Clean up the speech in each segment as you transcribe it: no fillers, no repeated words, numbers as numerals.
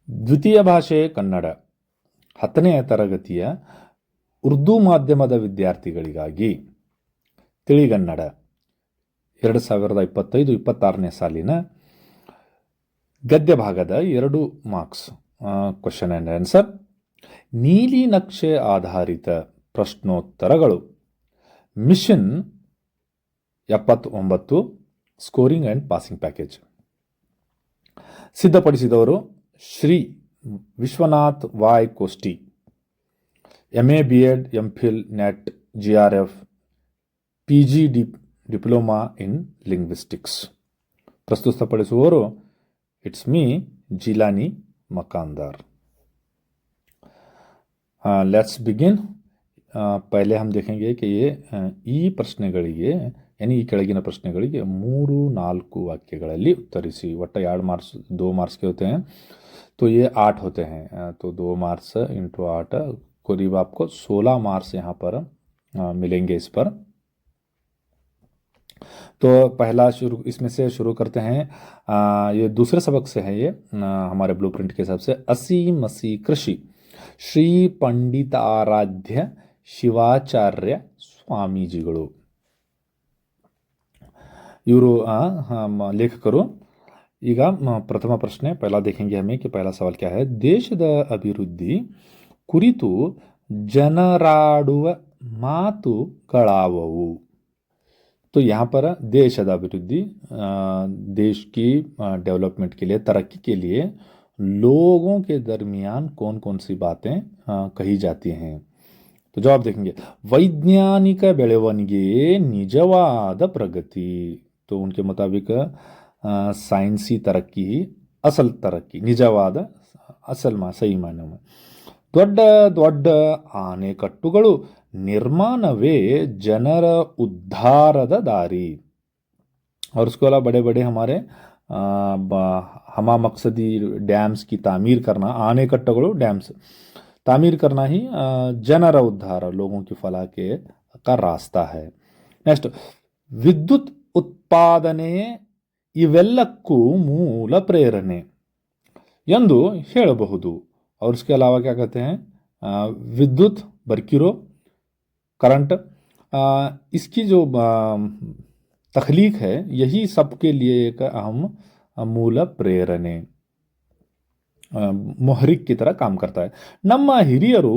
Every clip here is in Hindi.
ದ್ವಿತೀಯ ಭಾಷೆ ಕನ್ನಡ 10ನೇ ತರಗತಿಯ ಉರ್ದು ಮಾಧ್ಯಮದ ವಿದ್ಯಾರ್ಥಿಗಳಿಗಾಗಿ ತಿಳಿಗನ್ನಡ 2025-26ನೇ ಸಾಲಿನ ಗದ್ಯ ಭಾಗದ 2 ಮಾರ್ಕ್ಸ್ ಕ್ವಶನ್ ಆ್ಯಂಡ್ ಆನ್ಸರ್. ನೀಲಿ ನಕ್ಷೆ ಆಧಾರಿತ ಪ್ರಶ್ನೋತ್ತರಗಳು mission 79 scoring and passing package. ಸಿದ್ಧಪಡಿಸಿದವರು Shri Vishwanath Y Koshti, MA BEd MPhil NET GRF PG diploma in linguistics. ಪ್ರಸ್ತುತಪಡಿಸುವವರು it's me Jilani Makandar. Let's begin. पहले हम देखेंगे कि ये ಈ ಪ್ರಶ್ನೆಗಳಿಗೆ यानी ಈ ಕೆಳಗಿನ ಪ್ರಶ್ನೆಗಳಿಗೆ 3-4 ವಾಕ್ಯಗಳಲ್ಲಿ ಉತ್ತರಿಸಿ. ಒಟ್ಟು 2 मार्क्स 2 मार्क्स के होते हैं, तो ये 8 होते हैं. तो 2 मार्क्स इंटू 8 करीब आपको 16 मार्क्स यहाँ पर मिलेंगे इस पर. तो पहला इसमें से शुरू करते हैं. ये दूसरे सबक से है. ये हमारे ब्लूप्रिंट के हिसाब से 80 मसी कृषि श्री पंडिताराध्य शिवाचार्य स्वामीजिಗಳು ಇವರು ಲೇಖಕರು. ಈಗ ಪ್ರಥಮ ಪ್ರಶ್ನೆ पहला देखेंगे हमें कि पहला सवाल क्या है. ದೇಶದ ಅಭಿವೃದ್ಧಿ ಕುರಿತು ಜನರಾಡುವ ಮಾತುಗಳಾವವು. तो यहाँ पर देशದ अभिवृद्धि, देश की डेवलपमेंट के लिए, तरक्की के लिए लोगों के दरमियान कौन कौन सी बातें कही जाती हैं. तो जवाब देखेंगे. वैज्ञानिक ಬೆಳವಣಿಗೆ निजवाद प्रगति. तो उनके मुताबिक साइंसी तरक्की ही असल तरक्की, निजवाद असल सही मायने में. ದೊಡ್ಡ ದೊಡ್ಡ ಆಣೆಕಟ್ಟುಗಳು निर्माणवे जनर उद्धाರದ दारी. और उसके अलावा बड़े बड़े हमारे हमा मकसदी डैम्स की तामीर करना, आनेकट्टुगळु डैम्स तामीर करना ही जनर उद्धार, लोगों की फलाह के का रास्ता है. नेक्स्ट, विद्युत उत्पादने इवेल्लक्कू मूल प्रेರಣೆ ಎಂದು ಹೇಳಬಹುದು. और उसके अलावा क्या कहते हैं, विद्युत बरकिरो करंट, इसकी जो तख्लीक है यही सबके लिए एक अहम मूल प्रेರಣೆ, ಮೊಹರಿಕ್ की तरह काम करता है. ನಮ್ಮ ಹಿರಿಯರು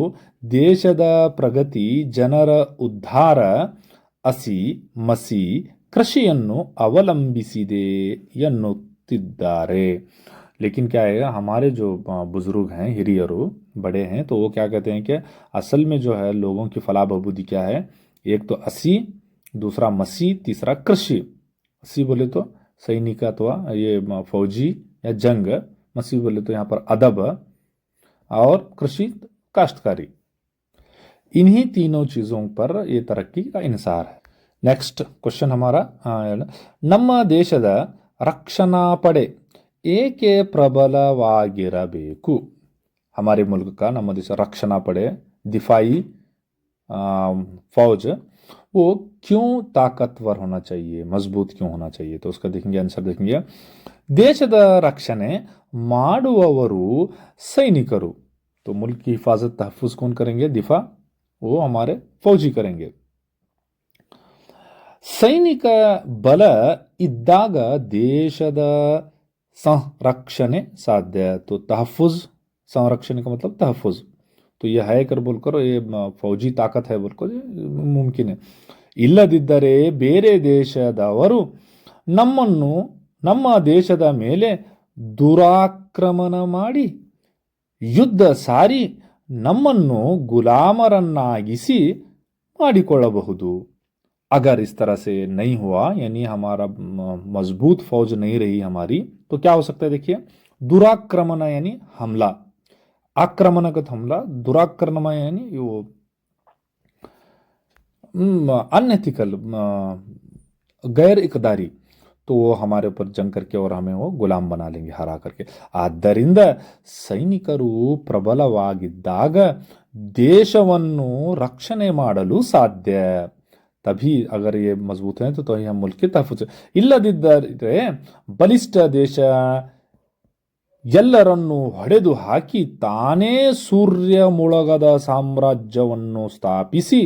ದೇಶದ ಪ್ರಗತಿ, ಜನರ ಉದ್ಧಾರ, ಹಸಿ ಮಸಿ ಕೃಷಿಯನ್ನು ಅವಲಂಬಿಸಿದೆ ಎನ್ನುತ್ತಿದ್ದಾರೆ. लेकिन क्या है, हमारे जो बुजुर्ग हैं, हिरियरू बड़े हैं, तो वो क्या कहते हैं कि असल में जो है लोगों की फलाह बहबूदी क्या है, एक तो असी, दूसरा मसी, तीसरा कृषि. असी बोले तो सैनिक अथवा ये फौजी या जंग, मसी बोले तो यहाँ पर अदब, और कृषि काश्तकारी. इन्हीं तीनों चीज़ों पर ये तरक्की का इन्सार है. नेक्स्ट क्वेश्चन हमारा, ನಮ್ಮ ದೇಶದ रक्षणा पड़े ಏಕೆ ಪ್ರಬಲವಾಗಿರಬೇಕು. हमारे मुल्क का, ನಮ್ಮ देश रक्षणा पड़े दिफाई फौज, वो क्यों ताकतवर होना चाहिए, मजबूत क्यों होना चाहिए. तो उसका देखेंगे, आंसर देखेंगे. ದೇಶದ ರಕ್ಷಣೆ ಮಾಡುವವರು ಸೈನಿಕರು. तो मुल्क की हिफाजत तहफ़्फ़ुज़ कौन करेंगे, दिफा, वो हमारे फौजी करेंगे. ಸೈನಿಕ ಬಲ ಇದ್ದಾಗ ದೇಶದ संरक्षण साध्य. तो तहफ़्फ़ुज़, संरक्षण का मतलब तहफ़्फ़ुज़, तो यह है कर बोलकर ये फौजी ताकत है बोलकर मुमकिन है. ಇಲ್ಲದಿದ್ದರೆ ಬೇರೆ ದೇಶದವರು ನಮ್ಮನ್ನು, ನಮ್ಮ ದೇಶದ ಮೇಲೆ ದುರಾಕ್ರಮಣ ಮಾಡಿ ಯುದ್ಧ ಸಾರಿ ನಮ್ಮನ್ನು ಗುಲಾಮರನ್ನಾಗಿಸಿ ಮಾಡಿಕೊಳ್ಳಬಹುದು. अगर इस तरह से नहीं हुआ, यानी हमारा मजबूत फौज नहीं रही हमारी, तो क्या हो सकता है. देखिए, दुराक्रमण यानी हमला, आक्रमणगत हमला, दुराक्रमण यानी वो अनएथिकल, गैर इकदारी, तो वो हमारे ऊपर जंग करके और हमें वो गुलाम बना लेंगे हरा करके. ಆದ್ದರಿಂದ ಸೈನಿಕರು ಪ್ರಬಲವಾಗಿದ್ದಾಗ ದೇಶವನ್ನು ರಕ್ಷಣೆ ಮಾಡಲು ಸಾಧ್ಯ. तभी अगर ये मजबूत हैं तो ही हम मुल्क की तहफुज इಲ್ಲದಿದ್ದರೆ ಬಲಿಷ್ಠ ದೇಶ ಎಲ್ಲರನ್ನೂ ಹೊಡೆದು ಹಾಕಿ ತಾನೇ ಸೂರ್ಯ ಮುಳುಗದ ಸಾಮ್ರಾಜ್ಯವನ್ನು ಸ್ಥಾಪಿಸಿ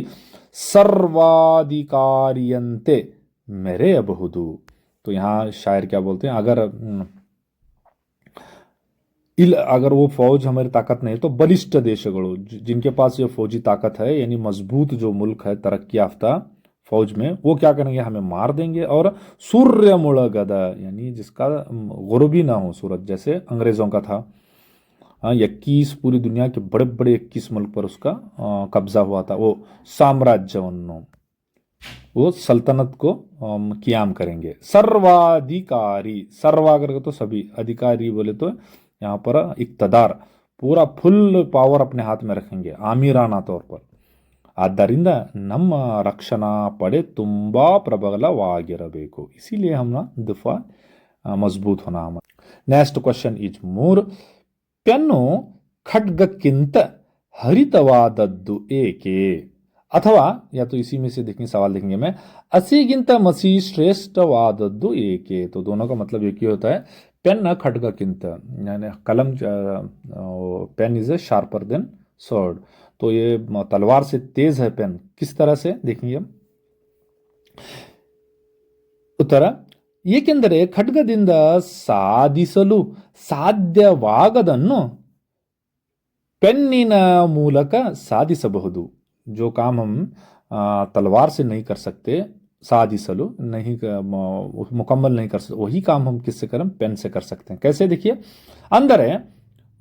सर्वाधिकारियंते ಮೆರೆಯಬಹುದು. तो यहाँ शायर क्या बोलते हैं, अगर वो फौज हमारी ताकत नहीं तो बलिष्ठ देशಗಳು जिनके पास ये फौजी ताकत है यानी मजबूत जो मुल्क है तरक्की याफ्ता फौज में, वो क्या करेंगे, हमें मार देंगे. और सूर्य मुळगद यानी जिसका गुरूब ही ना हो सूरज, जैसे अंग्रेजों का था. 21 पूरी दुनिया के बड़े बड़े 21 मुल्क पर उसका कब्जा हुआ था. वो साम्राज्यವನ್ನು, वो सल्तनत को कियाम करेंगे. सर्वाधिकारी, सर्वा करके तो सभी, अधिकारी बोले तो यहाँ पर इक्तदार, पूरा फुल पावर अपने हाथ में रखेंगे आमीराना तौर पर. ಆದ್ದರಿಂದ ನಮ್ಮ ರಕ್ಷಣಾ ಪಡೆ ತುಂಬಾ ಪ್ರಬಲವಾಗಿರಬೇಕು. इसीलिए हम दिफा मजबूत होना. नेक्स्ट क्वेश्चन इज मोर, पेನ್ನು खड्गಕ್ಕಿಂತ हरितवादದ್ದು ಏಕೆ? अथवा या तो इसी में से देखेंगे, सवाल देखेंगे मैं, असीगिंत मसी श्रेष्ठवादದ್ದು ಏಕೆ? तो दोनों का मतलब एक ही होता है. पेन खड्गक्किंत यानी कलम, pen is a sharper than sword. तो ये तलवार से तेज है पेन. किस तरह से देखेंगे. उत्तर, ಏಕೆಂದರೆ ಖಡ್ಗದಿಂದ ಸಾಧಿಸಲು ಸಾಧ್ಯವಾಗದನ್ನು पेन्निನ ಮೂಲಕ ಸಾಧಿಸಬಹುದು. जो काम हम तलवार से नहीं कर सकते, साधिसलु नहीं मुकम्मल नहीं कर सकते, वही काम हम किससे करें, पेन से कर सकते हैं. कैसे देखिए, ಅಂದರೆ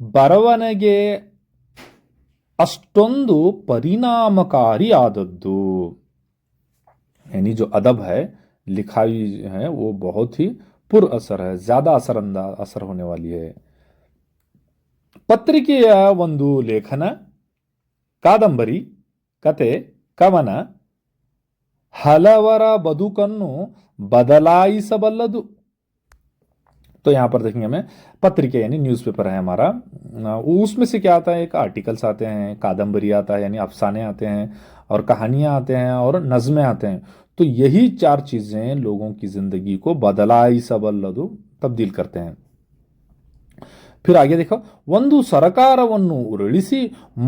ಬರವಣಿಗೆ ಅಷ್ಟೊಂದು ಪರಿಣಾಮಕಾರಿಯಾದದ್ದು, यानी जो अदब है, लिखाई है, वो बहुत ही पुर असर है, ज्यादा असर होने वाली है. ಪತ್ರಿಕೆಯ ಒಂದು ಲೇಖನ, ಕಾದಂಬರಿ, ಕತೆ, ಕವನ ಹಲವರ ಬದುಕನ್ನು ಬದಲಾಯಿಸಬಲ್ಲದು. तो यहाँ पर देखेंगे हमें पत्रिका यानी न्यूज़पेपर है हमारा, उसमें से क्या आता है, एक आर्टिकल्स आते हैं, कादम्बरी आता है यानी अफसाने आते हैं, और कहानियाँ आते हैं, और नज़में आते हैं. तो यही 4 चीज़ें लोगों की ज़िंदगी को बदलाಯಿಸಬಲ್ಲದು, तब्दील करते हैं. फिर आगे देखो, ಒಂದು सरकारವನ್ನು ಉರುಳಿಸಿ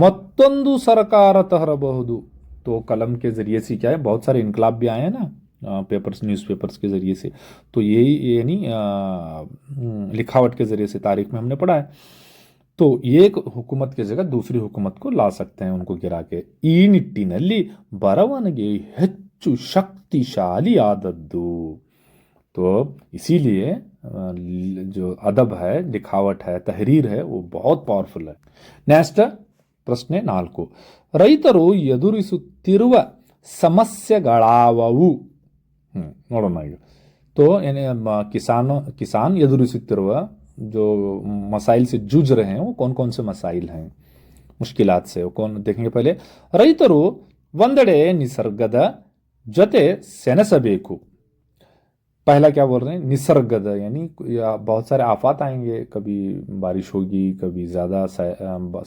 ಮತ್ತೊಂದು सरकार ತರಬಹುದು. तो कलम के जरिए से क्या है, बहुत सारे इनकलाब भी आए हैं ना, पेपर्स, न्यूज़पेपर्स के ज़रिए से. तो यही यानी लिखावट के ज़रिए से तारीख में हमने पढ़ा है. तो एक हुकूमत की जगह दूसरी हुकूमत को ला सकते हैं, उनको गिरा के. ಈ ನಿಟ್ಟಿನಲ್ಲಿ ಬರವಣಿಗೆ ಹೆಚ್ಚು ಶಕ್ತಿಶಾಲಿಯಾದದ್ದು. तो इसीलिए जो अदब है, लिखावट है, तहरीर है, वो बहुत पावरफुल है. नेक्स्ट ಪ್ರಶ್ನೆ 4, ರೈತರು ಎದುರಿಸುತ್ತಿರುವ ಸಮಸ್ಯೆಗಳಾವವು? ನೋಡೋಣ ಈಗ. तो यानी किसान ಎದುರಿಸುತ್ತಿರುವ जो मसाइल से जूझ रहे हैं, वो कौन कौन से मसाइल हैं, मुश्किलात से, वो कौन देखेंगे. पहले, ರೈತರು ಒಂದೆಡೆ ನಿಸರ್ಗದ ಜೊತೆ ಸೆಣಸಬೇಕು. पहला क्या बोल रहे हैं, निसर्गद यानी बहुत सारे आफात आएंगे, कभी बारिश होगी, कभी ज़्यादा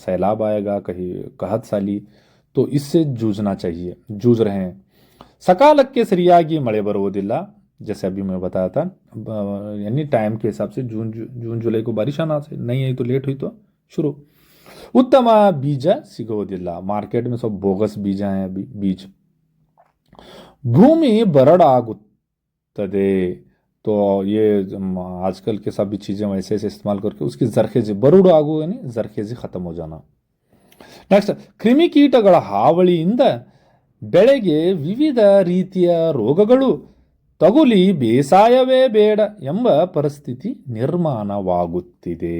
सैलाब आएगा, कहीं कहत साली, तो इससे जूझना चाहिए, जूझ रहे हैं. सकालಕ್ಕೆ ಸರಿಯಾಗಿ ಮಳೆ ಬರುವುದಿಲ್ಲ, जैसे अभी मैं बताया था, यानी टाइम के हिसाब से जून जुलाई को बारिश आना चाहिए, नहीं आई तो लेट हुई तो शुरू. उत्तम बीज ಸಿಗುವುದಿಲ್ಲ, मार्केट में सब बोगस बीज हैं अभी बीज. भूमि बरड़ाಗುತ್ತದೆ. तो ये आजकल के सभी चीज़ें वैसे ऐसे इस्तेमाल करके उसकी जरखेजी, बरुड़ ಆಗು यानी जरखेजी खत्म हो जाना. नेक्स्ट, ಕ್ರಿಮಿಕೀಟಗಳ ಹಾವಳಿಯಿಂದ ಬೆಳೆಗೆ ವಿವಿಧ ರೀತಿಯ ರೋಗಗಳು ತಗುಲಿ ಬೇಸಾಯವೇ ಬೇಡ ಎಂಬ ಪರಿಸ್ಥಿತಿ ನಿರ್ಮಾಣವಾಗುತ್ತಿದೆ.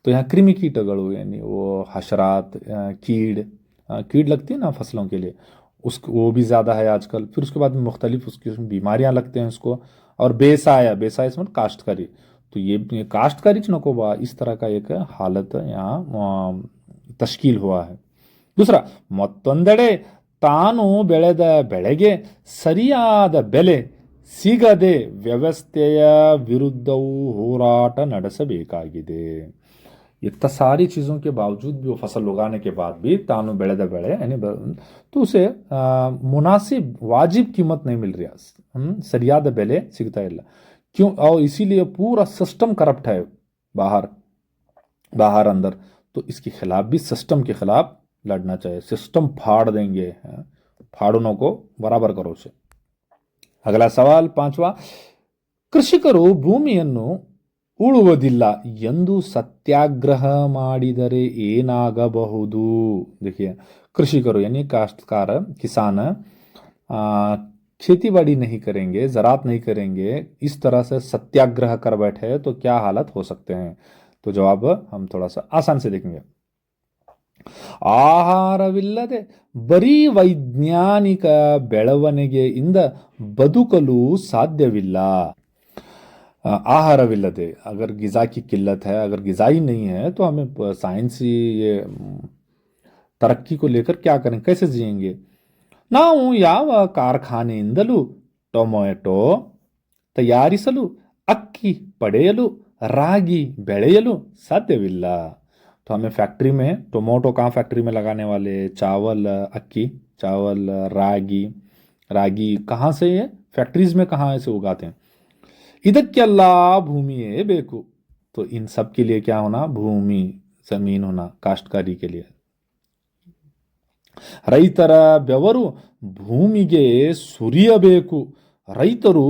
तो यहाँ कृमि कीटಗಳು यानी वो हशरात, कीड़ लगती है ना फसलों के लिए, उसको वो भी ज़्यादा है आजकल. फिर उसके बाद मुख्तलिफ उसकी बीमारियां लगते हैं उसको. और बेसाया इसमें काश्तकारी, तो ये काश्तकारी नकोबा, इस तरह का एक हालत यहाँ तश्कील हुआ है. दूसरा, ಮತ್ತೊಂದೆಡೆ ತಾನು ಬೆಳೆದ ಬೆಳೆಗೆ ಸರಿಯಾದ ಬೆಲೆ ಸಿಗದೆ ವ್ಯವಸ್ಥೆಯ ವಿರುದ್ಧವೂ ಹೋರಾಟ ನಡೆಸಬೇಕಾಗಿದೆ. इतना सारी चीज़ों के बावजूद भी, वो फसल उगाने के बाद भी तानु ಬೆಳೆದ ಬೆಳೆ यानी तो उसे मुनासिब वाजिब कीमत नहीं मिल रही है, सरियाद ಬೆಲೆ ಸಿಗ್ತಾ ಇಲ್ಲ क्यों, और इसीलिए पूरा सिस्टम करप्ट है बाहर बाहर अंदर। तो इसके खिलाफ भी सिस्टम के खिलाफ लड़ना चाहिए। सिस्टम फाड़ देंगे, फाड़नों को बराबर करो उसे। अगला सवाल पांचवा, ಕೃಷಿಕರು ಭೂಮಿಯನ್ನು ಉಳುವುದಿಲ್ಲ ಎಂದು सत्याग्रह ಮಾಡಿದರೆ ಏನಾಗಬಹುದು। देखिए, कृषिकರು यानी काश्तकार किसान खेती बाड़ी नहीं करेंगे, ज़रात नहीं करेंगे, इस तरह से सत्याग्रह कर बैठे तो क्या हालत हो सकते हैं। तो जवाब हम थोड़ा सा आसान से देखेंगे। ಆಹಾರವಿಲ್ಲದೆ ಬರೀ ವೈಜ್ಞಾನಿಕ ಬೆಳವಣಿಗೆಯಿಂದ ಬದುಕಲು ಸಾಧ್ಯವಿಲ್ಲ। आहारविल्लते, अगर गिज़ा की किल्लत है, अगर गिज़ा ही नहीं है तो हमें साइंसी ये तरक्की को लेकर क्या करें, कैसे जिएंगे। ನಾವು ಯಾವ ಕಾರ್ಖಾನೆಯಿಂದಲೂ ಟೊಮೆಟೊ ತಯಾರಿಸಲು, अक्की पಡೆಯಲು, रागी ಬೆಳೆಯಲು साध्यविಲ್ಲ। तो हमें फैक्ट्री में टोमेटो कहाँ फैक्ट्री में लगाने वाले, चावल अक्की, चावल रागी, रागी कहाँ से ये फैक्ट्रीज में कहाँ ऐसे उगाते हैं। ಇದಕ್ಕೆಲ್ಲ ಭೂಮಿಯೇ ಬೇಕು। तो इन सब के लिए क्या होना, भूमि जमीन होना, काश्तकारी के लिए। ರೈತರ ಬೆವರು ಭೂಮಿಗೆ ಸುರಿಯಬೇಕು, ರೈತರು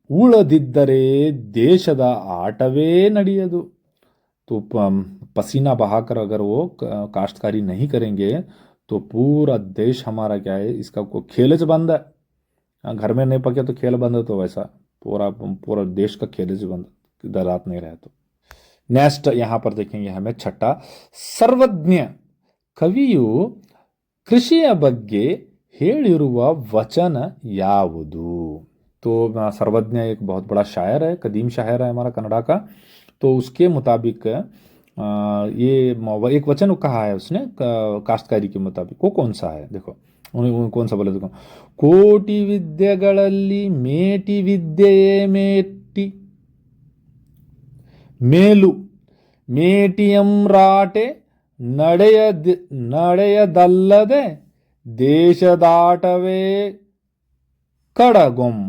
ಉಳದಿದ್ದರೆ ದೇಶದ ಆಟವೇ ನಡೆಯದು। तो पसीना बहाकर अगर वो काश्तकारी नहीं करेंगे तो पूरा देश हमारा क्या है, इसका को खेलज बंद है। घर में नहीं पके तो खेल बंद है, तो वैसा पूरा पूरा देश का खेलज बंद, दरात नहीं रहे। तो नेक्स्ट यहाँ पर देखेंगे हमें छठा, सर्वज्ञ ಕವಿಯು ಕೃಷಿಯ ಬಗ್ಗೆ ಹೇಳಿರುವ ವಚನ ಯಾವುದು। तो सर्वज्ञ एक बहुत बड़ा शायर है, कदीम शायर है हमारा कन्नड़ा का। तो उसके मुताबिक ये एक वचन कहा है उसने काश्तकारी के मुताबिक, वो कौन सा है देखो, उन्हें कौन सा बोले देखो, ಕೋಟಿ ವಿದ್ಯೆಗಳಲ್ಲಿ ಮೇಟಿ ವಿದ್ಯೆಯೇ ಮೇಟಿ ಮೇಲು, ಮೇಟಿಯಂರಾಟೆ ನಡೆಯದಲ್ಲದೆ ದೇಶದಾಟವೇ ಕಡಗೊಂ।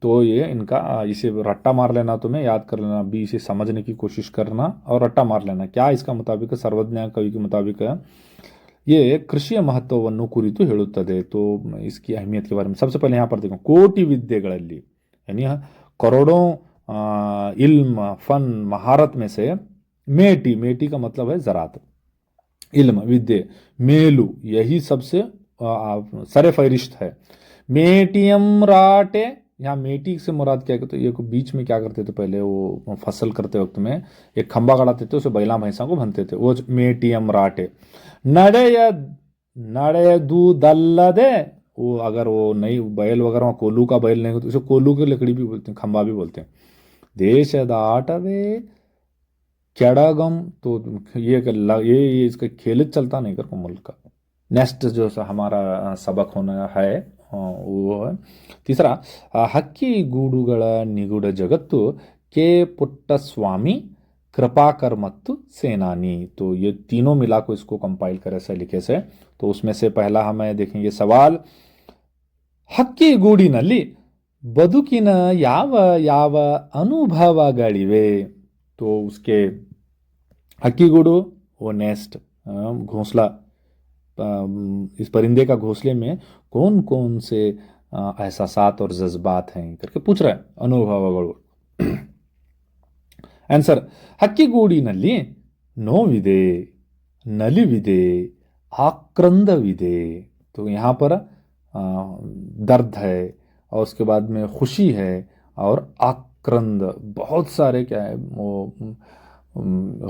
तो ये इनका, इसे रट्टा मार लेना, तुम्हें याद कर लेना, अभी इसे समझने की कोशिश करना और रट्टा मार लेना। क्या इसका मुताबिक, सर्वज्ञ कवि के मुताबिक ये कृषिಯ ಮಹತ್ವವನ್ನು ಕುರಿತು ಹೇಳುತ್ತದೆ। तो इसकी अहमियत के बारे में सबसे पहले यहाँ पर देखो, ಕೋಟಿ ವಿದ್ಯೆಗಳಲ್ಲಿ यानी करोड़ों इल्म फन महारत में से मेटी, मेटी का मतलब है ज़रात, इल्म विद्ये, मेलू यही सबसे सरे फहरिस्त है। मेटियम राटे, यहाँ मेटी से मुराद क्या करते, ये बीच में क्या करते थे पहले, वो फसल करते वक्त में एक खंबा गड़ाते थे, उसे बैला भैंसा को बनते थे, वो मेटियम राटे। नड़े दूदल्लदे, वो अगर वो नहीं बैल वगैरह कोल्लू का बैल नहीं हो तो उसे कोल्लू की लकड़ी भी बोलते हैं, खंबा भी बोलते हैं। देश दाटवे केड़ागम, तो ये इसका खेल चलता नहीं कर मुल्क का। नेक्स्ट जो हमारा सबक होना है वो है तीसरा, ಹಕ್ಕಿ ಗೂಡುಗಳ ನಿಗೂಢ जगत्तु के पुट्टस्वामी कृपाकर मत्तु सेनानी। तो ये तीनों मिला को इसको कंपाइल करे से लिखे से। तो उसमें से पहला हमें देखेंगे सवाल, ಹಕ್ಕಿ ಗೂಡಿನಲ್ಲಿ ಬದುಕಿನ ಯಾವ ಯಾವ ಅನುಭವಗಳಿವೆ। तो उसके हक्की गूडू वो नेस्ट, घोंसला, इस परिंदे का घोंसले में कौन कौन से एहसासात और जज्बात हैं करके पूछ रहा है, अनुभवಗಳು। आंसर, ಹಕ್ಕಿಗೂಡಿನಲ್ಲಿ ನೋವಿದೆ, ನಲಿವಿದೆ, आक्रंदविದೆ। तो यहाँ पर दर्द है और उसके बाद में खुशी है और आक्रंद, बहुत सारे क्या है वो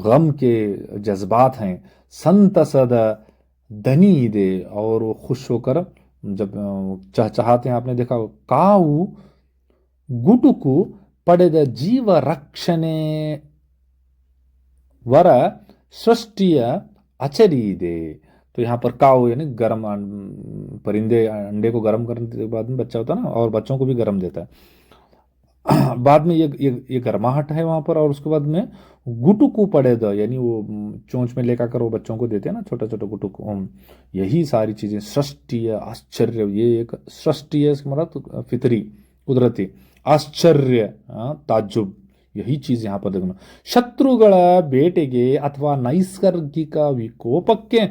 गम के जज्बात हैं। संतसद धनी दे, और वो खुश होकर जब चहचहाते हैं, आपने देखा, काऊ गुटुकु पಡೆದ जीव रक्षणे वर सृष्टिय अचरी दे। तो यहाँ पर काऊ यानी गर्म, परिंदे अंडे को गर्म करने के बाद में बच्चा होता है ना, और बच्चों को भी गर्म देता है। बाद में ये गर्माहट है वहां पर, और उसके बाद में गुटुकू पड़े द, यानी वो चोंच में लेकर कर वो बच्चों को देते हैं ना, छोटा छोटा गुटुक, यही सारी चीजें सृष्टि आश्चर्य, ये एक सृष्टि है, इसका मतलब फितरी कुदरती आश्चर्य, ताज्जुब, यही चीज यहाँ पर देखना। ಶತ್ರುಗಳ ಬೇಟೆಗೆ ಅಥವಾ ನೈಸರ್ಗಿಕ ವಿಕೋಪಕ್ಕೆ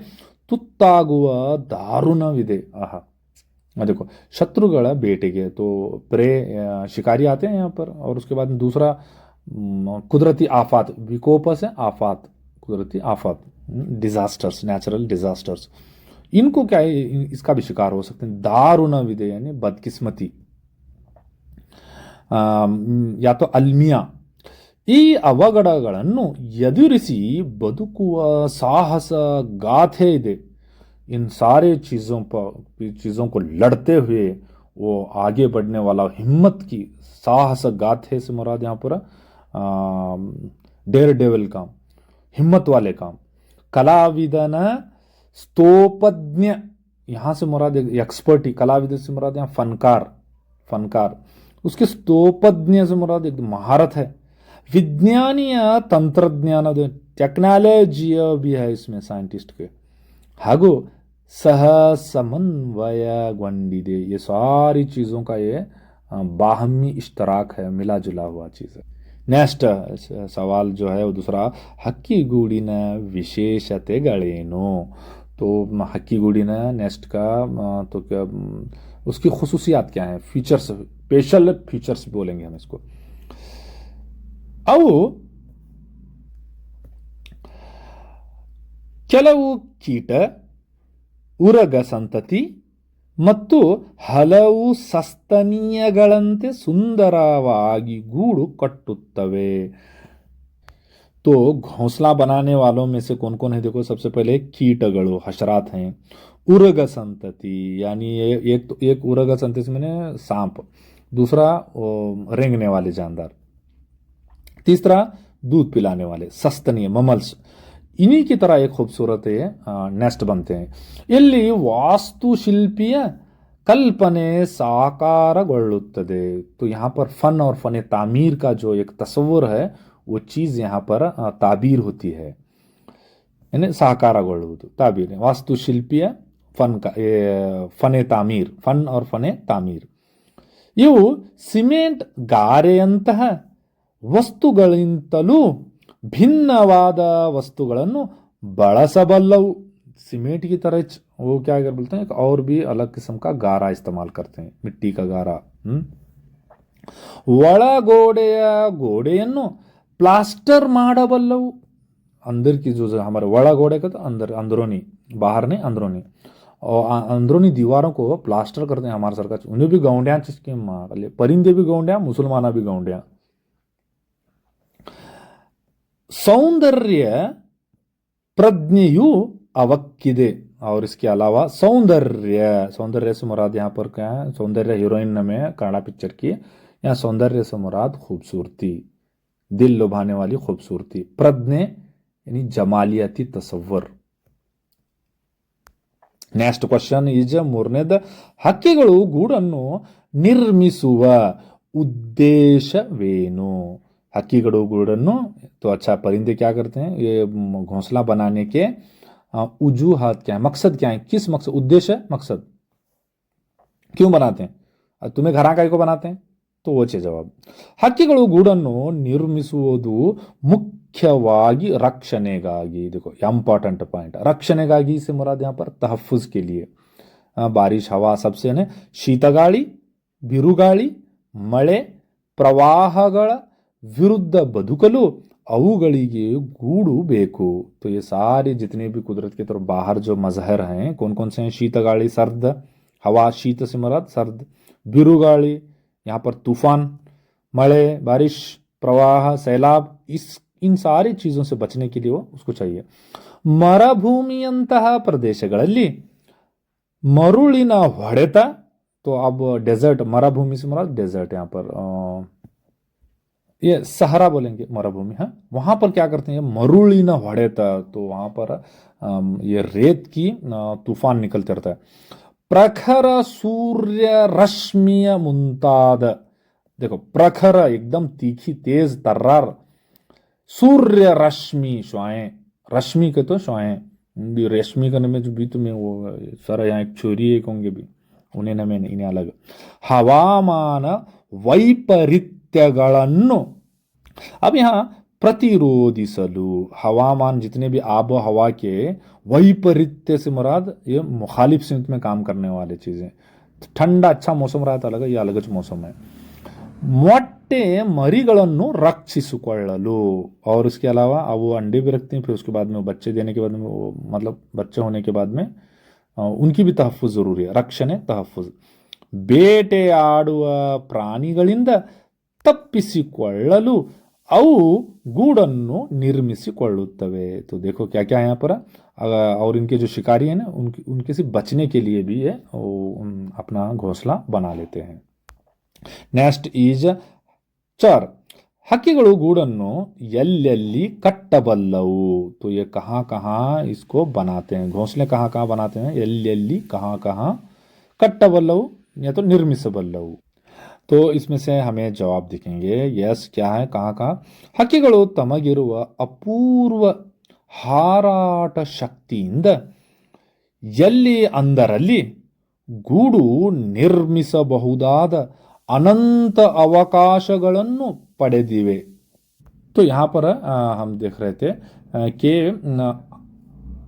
ತುತ್ತಾಗುವ ದಾರುಣವಿದೆ। आहा, देखो शत्रुಗಳ ಬೇಟೆಗೆ तो प्रे शिकारी आते हैं यहाँ पर, और उसके बाद दूसरा कुदरती आफात, विकोप से आफात, कुदरती आफात, डिजास्टर्स, नेचुरल डिजास्टर्स, इनको क्या है, इसका भी शिकार हो सकते हैं। दारुण विदे यानी बदकिस्मती, या तो अलमिया, ಈ ಅವಘಡಗಳನ್ನು ಎದುರಿಸಿ ಬದುಕುವ साहस गाथे ಇದೆ। इन सारे चीज़ों को लड़ते हुए वो आगे बढ़ने वाला हिम्मत की साहस गाथे से मुराद यहाँ पर डेयर डेविल काम, हिम्मत वाले काम। कलाविदन स्तोपज्ञ, यहाँ से मुराद एक्सपर्टी, कलाविद से मुराद यहाँ फनकार, फनकार, उसके स्तोपज्ञ से मुराद एक महारत है। विज्ञानीय तंत्रज्ञान, टेक्नोलॉजी भी है इसमें साइंटिस्ट के, ಹಾಗೂ सह समन्वयಗೊಂಡಿದೆ, ये सारी चीज़ों का ये बाहमी इश्तराक है, मिला जुला हुआ चीज़ है। नेक्स्ट सवाल जो है वो दूसरा, हक्कीगूಡಿನ ವಿಶೇಷತೆಗಳೇನು। तो हक्कीगूಡಿನ नेक्स्ट का तो क्या उसकी खुसूसियात क्या है, फीचर्स, स्पेशल फीचर्स बोलेंगे हम इसको। ಅವು ಕೆಲವು ಕೀಟ, ಉರಗ ಸಂತತಿ ಮತ್ತು ಹಲವು ಸಸ್ತನೀಯಗಳಂತೆ ಸುಂದರವಾಗಿ ಗೂಡು ಕಟ್ಟುತ್ತವೆ। तो घोंसला बनाने वालों में से कौन कौन है, देखो सबसे पहले कीटगणु, हशरात हैं। उरग संतति यानी एक उरग संतति मैंने सांप, दूसरा रेंगने वाले जानदार, तीसरा दूध पिलाने वाले सस्तनीय ममल्स, इन्हीं की तरह एक खूबसूरत नेस्ट बनते हैं। ಇಲ್ಲಿ ವಾಸ್ತುಶಿಲ್ಪಿಯ कल्पने साकारಗೊಳ್ಳುತ್ತದೆ। तो यहाँ पर फन और फन तामीर का जो एक तस्वुर है वो चीज यहाँ पर ताबीर होती है, यानी साकारಗೊಳ್ಳುವುದು, ताबीर, वास्तुशिल्पीय फन का फने तामीर, फन और फने तामीर। ಇವು ಸಿಮೆಂಟ್ ಗಾರೆಯಂತಹ ವಸ್ತುಗಳಿಂತಲೂ भिन्नवाद वस्तुಗಳನ್ನು ಬಳಸಬಲ್ಲವು। सीमेंट की तरह वो क्या कर बोलते हैं, और भी अलग किस्म का गारा इस्तेमाल करते हैं, मिट्टी का गारा। ಒಳಗೋಡೆಯ ಗೋಡೆಯನ್ನು प्लास्टर ಮಾಡಬಲ್ಲವು। अंदर की जो हमारे वड़ा घोड़े का तो अंदर, अंदरूनी, बाहर नहीं अंदरूनी, और अंदरूनी दीवारों को प्लास्टर करते हैं हमारे सरकार, उन्हें भी गौंड्या चिस्के मार, परिंदे भी गौंड्या, मुसलमाना भी गौंड्या। सौंदर्य प्रज्ञेयु ಅವಕ್ಕಿದೆ, और इसके अलावा सौंदर्य, सौंदर्य से मुराद यहाँ पर क्या है, सौंदर्य हीरोइन में कन्नड़ा पिक्चर की, यहाँ सौंदर्य से मुराद खूबसूरती, दिल लुभाने वाली खूबसूरती। प्रज्ञे यानी जमालियती तसव्वुर। नेक्स्ट क्वेश्चन इज ಮೂರನೇದ, ಹಕ್ಕಿಗಳು ಗೂಡನ್ನು ನಿರ್ಮಿಸುವ ಉದ್ದೇಶವೇನು। हक्कीगढ़ू गूढ़ನ್ನು, तो अच्छा परिंदे क्या करते हैं, ये घोंसला बनाने के उजूहात क्या है, मकसद क्या है, किस मकसद, उद्देश्य, मकसद, क्यों बनाते हैं, तुम्हें घरा काय को बनाते हैं, तो वो छे जवाब। हक्कीगढ़ू गूढ़ನ್ನು ನಿರ್ಮಿಸುವುದು मुख्यವಾಗಿ रक्षणेಗಾಗಿ, देखो इंपॉर्टेंट पॉइंट, रक्षणेಗಾಗಿ से मुराद यहाँ पर तहफ्फुज के लिए, बारिश, हवा सबसे ने, शीतगाಳಿ, ಬಿರುಗಾಳಿ, ಮಳೆ, ಪ್ರವಾಹಗಳ विरुद्ध बदुकಲು अवुಗಳಿಗೆ गूड़ू बेकू। तो ये सारे जितने भी कुदरत की तरफ बाहर जो मजहर हैं, कौन कौन से हैं, शीतगाड़ी सर्द हवा, शीत से मुराद सर्द, बिरुगाड़ी यहाँ पर तूफान, मಳೆ, बारिश, प्रवाह, सैलाब, इन सारी चीजों से बचने के लिए वो उसको चाहिए। ಮರುಭೂಮಿಯಂತಹ ಪ್ರದೇಶಗಳಲ್ಲಿ ಮರುಳಿನ ಹೊಡೆತ, तो अब डेजर्ट, मरुभूमि से मुराद डेजर्ट, यहाँ पर ये सहरा बोलेंगे, मरुभूमि, हाँ, वहां पर क्या करते हैं, मरुಳಿನ ಹೊಡೆತ, तो वहां पर ये रेत की तूफान निकलते रहता है। प्रखर सूर्य रश्मिय ಮುಂತಾದ देखो प्रखर एकदम तीखी तेज तर्रार, सूर्य रश्मि श्वाएं, रश्मि के तो श्वाएं, रेशमी करने में जो भी तुम्हें वो सर यहाँ एक छोरी एक होंगे भी उन्हें न मैंने इन्हें अलग हवामान वैपरीत्यಗಳನ್ನು अब यहाँ प्रतिरोधिसलु हवामान जितने भी आबो हवा के वैपरीत्य से मुराद ये मुखालिफ सिमत में काम करने वाले चीजें ठंडा अच्छा मौसम रहा था अलग ये अलग मौसम है ಮೊಟ್ಟೆ ಮರಿಗಳನ್ನು रक्षिಸಿಕೊಳ್ಳಲು और उसके अलावा अब वो अंडे भी रखते हैं फिर उसके बाद में वो बच्चे देने के बाद में वो मतलब बच्चे होने के बाद में उनकी भी तहफ़्फ़ुज़ ज़रूरी है रक्षणे तहफ़्फ़ुज़ ಬೇಟೆಯಾಡುವ ಪ್ರಾಣಿಗಳಿಂದ ತಪ್ಪಿಸಿಕೊಳ್ಳಲು ಅವು ಗೂಡನ್ನು निर्मिसिಕೊಳ್ಳುತ್ತವೆ तो देखो क्या क्या है यहाँ पर और इनके जो शिकारी हैं ना उनके से बचने के लिए भी है वो अपना घोंसला बना लेते हैं नेक्स्ट इज चर हक्किಗಳು ಗೂಡನ್ನು ಎಲ್ಲೆಲ್ಲಿ कट्टबल्लವು तो ये कहाँ कहाँ इसको बनाते हैं घोंसले कहाँ कहाँ बनाते हैं ಎಲ್ಲೆಲ್ಲಿ कहाँ कहाँ कट्टबल्लವು या तो निर्मिसबल्लವು तो इसमें से हमें जवाब दिखेंगे यस क्या है कहाँ कहाँ ಹಕ್ಕಿಗಳು ತಮಗಿರುವ ಅಪೂರ್ವ ಹಾರಾಟ ಶಕ್ತಿಯಿಂದ ಎಲ್ಲಿ ಅಂದರಲ್ಲಿ ಗೂಡು ನಿರ್ಮಿಸಬಹುದಾದ अनंत अवकाशಗಳನ್ನು पड़ेदिवे तो यहाँ पर हम देख रहे थे कि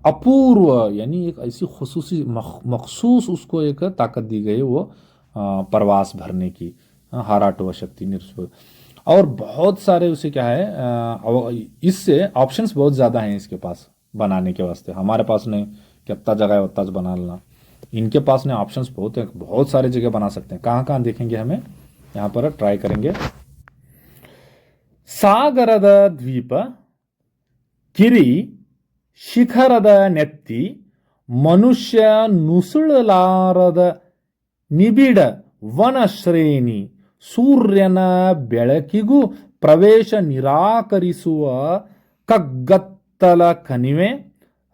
अपूर्व यानी एक ऐसी खसूसी मखसूस उसको एक ताकत दी गई वो प्रवास भरने की हाराटो शक्ति निर्सो और बहुत सारे उसे क्या है इससे ऑप्शंस बहुत ज़्यादा हैं इसके पास बनाने के वास्ते हमारे पास नहीं कितना जगह है उतना बना लेना इनके पास ने ऑप्शंस बहुत है बहुत सारे जगह बना सकते हैं कहाँ कहाँ देखेंगे हमें यहाँ पर ट्राई करेंगे सागರದ ದ್ವೀಪ ಕಿರಿ ಶಿಖರದ ನೆತ್ತಿ ಮನುಷ್ಯ ನುಸುಳಲಾರದ ನಿಬಿಡ ವನ ಶ್ರೇಣಿ ಸೂರ್ಯನ ಬೆಳಕಿಗೂ ಪ್ರವೇಶ ನಿರಾಕರಿಸುವ ಕಗ್ಗತ್ತಲ ಕಣಿವೆ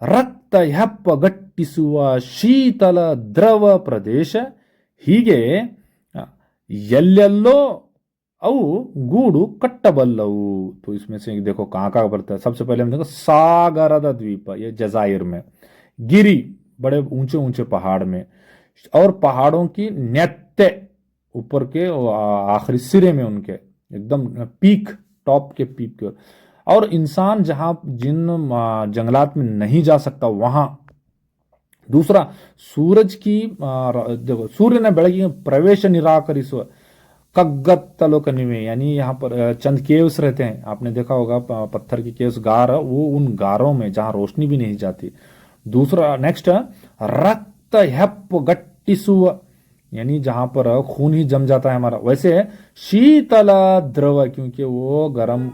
ರಕ್ತ ಹೆಪ್ಪಗಟ್ಟಿಸುವ ಶೀತಲ ದ್ರವ ಪ್ರದೇಶ ಹೀಗೆ ಎಲ್ಲೆಲ್ಲೋ अವು ಗೂಡು कट्टबल्लವು तो इसमें से देखो कहाँ कहाँ पड़ता है सबसे पहले हम देखो सागರದ द्वीप ये जजायर में गिरी बड़े ऊंचे ऊंचे पहाड़ में और पहाड़ों की नेत्ते ऊपर के आखिरी सिरे में उनके एकदम पीक टॉप के पीक के और इंसान जहां जिन जंगलात में नहीं जा सकता वहां दूसरा सूरज की देखो सूर्य ने ಬೆಳಗಿನ प्रवेश निराकरिಸುವ कग्गत्तलो कनिवे यानी यहाँ पर चंद केव्स रहते हैं आपने देखा होगा पत्थर की केव्स गार वो उन गारों में जहां रोशनी भी नहीं जाती दूसरा नेक्स्ट रक्त हेप गट्टिसुव यानी जहां पर खून ही जम जाता है हमारा वैसे शीतल द्रव क्योंकि वो गर्म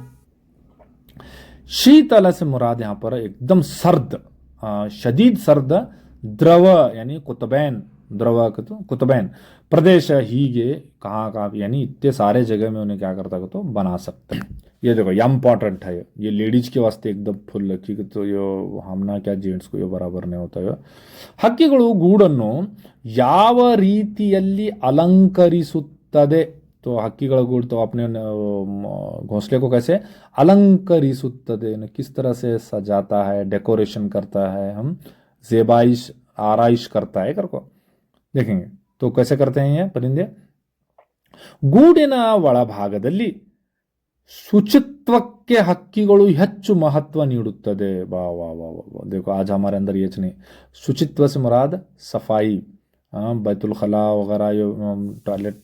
शीतल से मुराद यहाँ पर एकदम सर्द शदीद सर्द द्रव यानी कुतबैन द्रव तो कुतबैन प्रदेश हीगे कहाँ कहाँ यानी इतने सारे जगह में उन्हें क्या करता है तो बना सकते हैं ये देखो ये इंपॉर्टेंट है ये लेडीज के वास्ते एकदम फुल लक्की तो यो हमना क्या जेंट्स को यो बराबर नहीं होता है ಹಕ್ಕಿಗಳು ಗೂಡನ್ನು ಯಾವ ರೀತಿಯಲ್ಲಿ ಅಲಂಕರಿಸುತ್ತದೆ तो हक्कीಗಳ गूढ़ तो अपने घोंसले को कैसे अलंकरिसुತ್ತದೆ किस तरह से सजाता है डेकोरेशन करता है हम जेबाइश आराइश करता है करको देखेंगे तो कैसे करते हैं ये परिंदे ಗೂಡಿನ ಒಳಭಾಗದಲ್ಲಿ ಶುಚಿತ್ವಕ್ಕೆ ಹಕ್ಕಿಗಳು ಹೆಚ್ಚು ಮಹತ್ವ ನೀಡುತ್ತದೆ ವಾ ವಾ ವಾ ವಾ देखो आज हमारे अंदर ये नहीं शुचित्व से मुराद सफाई बैतुल खला वगैरह ये टॉयलेट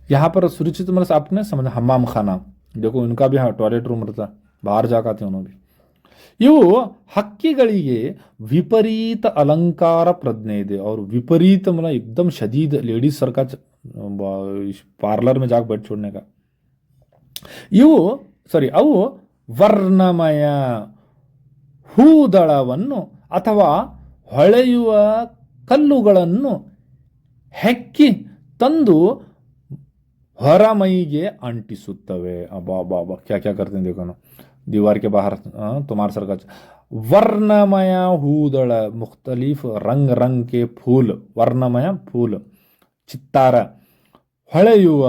यहाँ पर सुरक्षित मतलब आपने समझा हम्माम खाना देखो इनका भी हाँ टॉयलेट रूम रहता बाहर जाकर उन्होंने भी ಇವು ಹಕ್ಕಿಗಳಿಗೆ विपरीत अलंकार प्रज्ञे ಇದೆ और विपरीत मतलब एकदम शदीद लेडीज सर का पार्लर में जाकर बैठ छोड़ने का ಇವು ಸರಿ ಅವು ವರ್ಣಮಯ ಹೂದಳವನ್ನು ಅಥವಾ ಹೊಳೆಯುವ ಕಲ್ಲುಗಳನ್ನು ಹೆಕ್ಕಿ ತಂದು ಹೊರಮೈಗೆ ಅಂಟಿಸುತ್ತವೆ ಅಬ್ಬಾ ಅಬ್ಬಾ क्या क्या करते हैं देखो ना दीवार के बाहर तुम्हारे सर का वर्णमय हूदड़ मुख्तलिफ रंग रंग के फूल वर्णमय फूल चित्तार हड़युव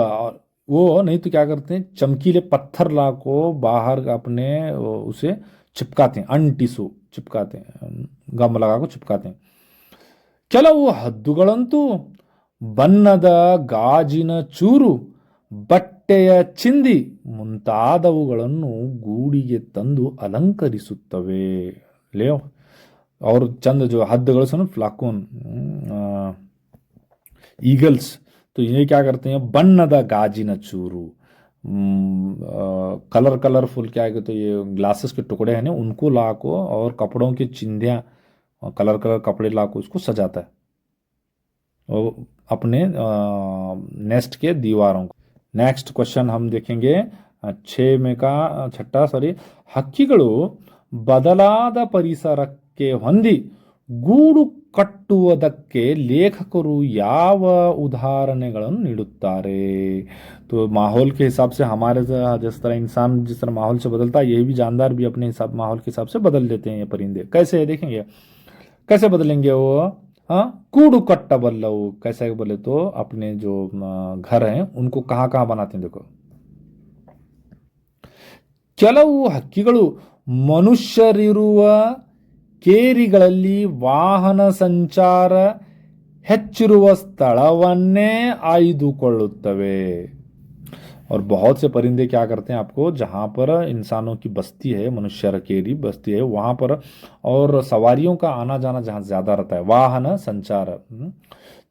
वो नहीं तो क्या करते हैं, चमकीले पत्थर ला को बाहर अपने उसे चिपकाते हैं, अंटिसು चिपकाते हैं, गम लगा को चिपकाते हैं. ಕೆಲವು ಹದ್ದುಗಳಂತೂ ಬಣ್ಣದ ಗಾಜಿನ ಚೂರು, ಬಟ್ಟೆಯ ಚಿಂದಿ ಮುಂತಾದವುಗಳನ್ನು ಗೂಡಿಗೆ ತಂದು ಅಲಂಕರಿಸುತ್ತವೆ. ले और चंद जो हद्दಗಳು सुनो फ्लाकोन ईगल्स, तो ये क्या करते हैं, बन्नद गाजिन चूरू, कलर कलरफुल क्या है, तो ये ग्लासेस के टुकड़े हैं ना उनको ला को और कपड़ों की चिंदियाँ कलर कलर कपड़े ला को उसको सजाता है और अपने नेस्ट के दीवारों को. नेक्स्ट क्वेश्चन हम देखेंगे छः में का छठा सॉरी. ಹಕ್ಕಿಗಳು ಬದಲಾದ ಪರಿಸರಕ್ಕೆ ಹೊಂದಿ ಗೂಡು ಕಟ್ಟುವುದಕ್ಕೆ ಲೇಖಕರು ಯಾವ ಉದಾಹರಣೆಗಳನ್ನು ನೀಡುತ್ತಾರೆ. तो माहौल के हिसाब से हमारे जिस तरह इंसान जिस तरह माहौल से बदलता है, यही भी जानदार भी अपने हिसाब माहौल के हिसाब से बदल देते हैं ये परिंदे. कैसे है देखेंगे, कैसे बदलेंगे वो. हाँ, कूड़ू कट्टा बल्लऊ कैसे बोले तो अपने जो घर हैं उनको कहाँ कहाँ बनाते हैं देखो. ಕೆಲವು ಹಕ್ಕಿಗಳು ಮನುಷ್ಯರಿರುವ ಕೇರಿಗಳಲ್ಲಿ ವಾಹನ ಸಂಚಾರ ಹೆಚ್ಚಿರುವ ಸ್ಥಳವನ್ನೇ ಆಯ್ದುಕೊಳ್ಳುತ್ತವೆ. और बहुत से परिंदे क्या करते हैं आपको, जहाँ पर इंसानों की बस्ती है, मनुष्य केरी बस्ती है वहाँ पर, और सवारियों का आना जाना जहाँ ज़्यादा रहता है, वाहन संचार,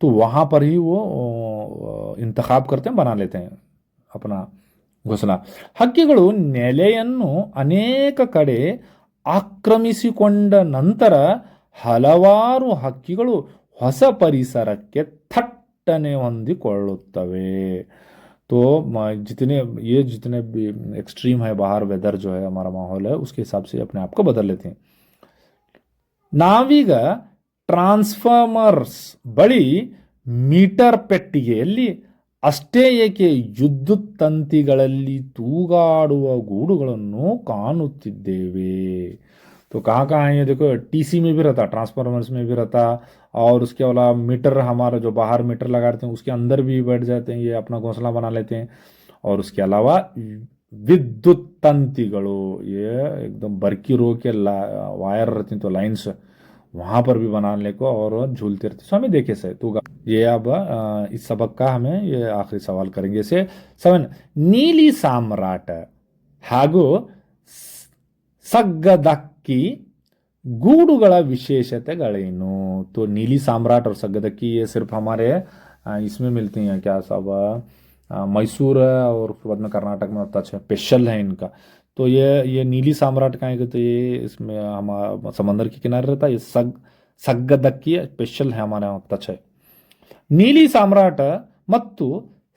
तो वहाँ पर ही वो इंतखाब करते हैं, बना लेते हैं अपना घोंसला. ಹಕ್ಕಿಗಳು ನೆಲೆಯನ್ನು ಅನೇಕ ಕಡೆ ಆಕ್ರಮಿಸಿಕೊಂಡ ನಂತರ ಹಲವಾರು ಹಕ್ಕಿಗಳು ಹೊಸ ಪರಿಸರಕ್ಕೆ ಥಟ್ಟನೆ ಹೊಂದಿಕೊಳ್ಳುತ್ತವೆ. तो जितने भी एक्सट्रीम है बाहर वेदर जो है हमारा माहौल है उसके हिसाब से अपने आप को बदल लेते हैं. ನಾವೀಗ ಟ್ರಾನ್ಸ್ಫಾರ್ಮರ್ಸ್ ಬಳಿ ಮೀಟರ್ ಪೆಟ್ಟಿಗೆಯಲ್ಲಿ ಅಷ್ಟೇ ಏಕೆ ವಿದ್ಯುತ್ ತಂತಿಗಳಲ್ಲಿ ತೂಗಾಡುವ ಗೂಡುಗಳನ್ನು ಕಾಣುತ್ತಿದ್ದೇವೆ. तो कहाँ कहाँ है ये देखो, टीसी में भी रहता, ट्रांसफार्मर्स में भी रहता, और उसके अलावा मीटर हमारा जो बाहर मीटर लगा देते हैं उसके अंदर भी बैठ जाते हैं, ये अपना घोंसला बना लेते हैं. और उसके अलावा विद्युत तंतिಗಳು, ये एकदम बरकी रो के वायर रहती हैं तो लाइन्स वहाँ पर भी बनाने को और झूलते रहते. सो हमें देखे से तो ये अब इस सबक का हमें ये आखिरी सवाल करेंगे. से 7 ನೀಲಿ ಸಾಮ್ರಾಟ ಹಾಗೂ ಸಗ್ಗದಕ್ಕಿ ಗೂಡುಗಳ ವಿಶೇಷತೆಗಳೇನು. तो नीली सम्राट और सग्गदक्की ये सिर्फ हमारे इसमें मिलती हैं क्या सब, मैसूर और उसके बाद में कर्नाटक में होता है, स्पेशल है इनका. तो ये नीली सम्राट का है, तो ये इसमें हमारा समंदर के किनारे रहता है. ये सग्गदक्की स्पेशल है हमारे यहाँ होता है. ನೀಲಿ ಸಾಮ್ರಾಟ ಮತ್ತು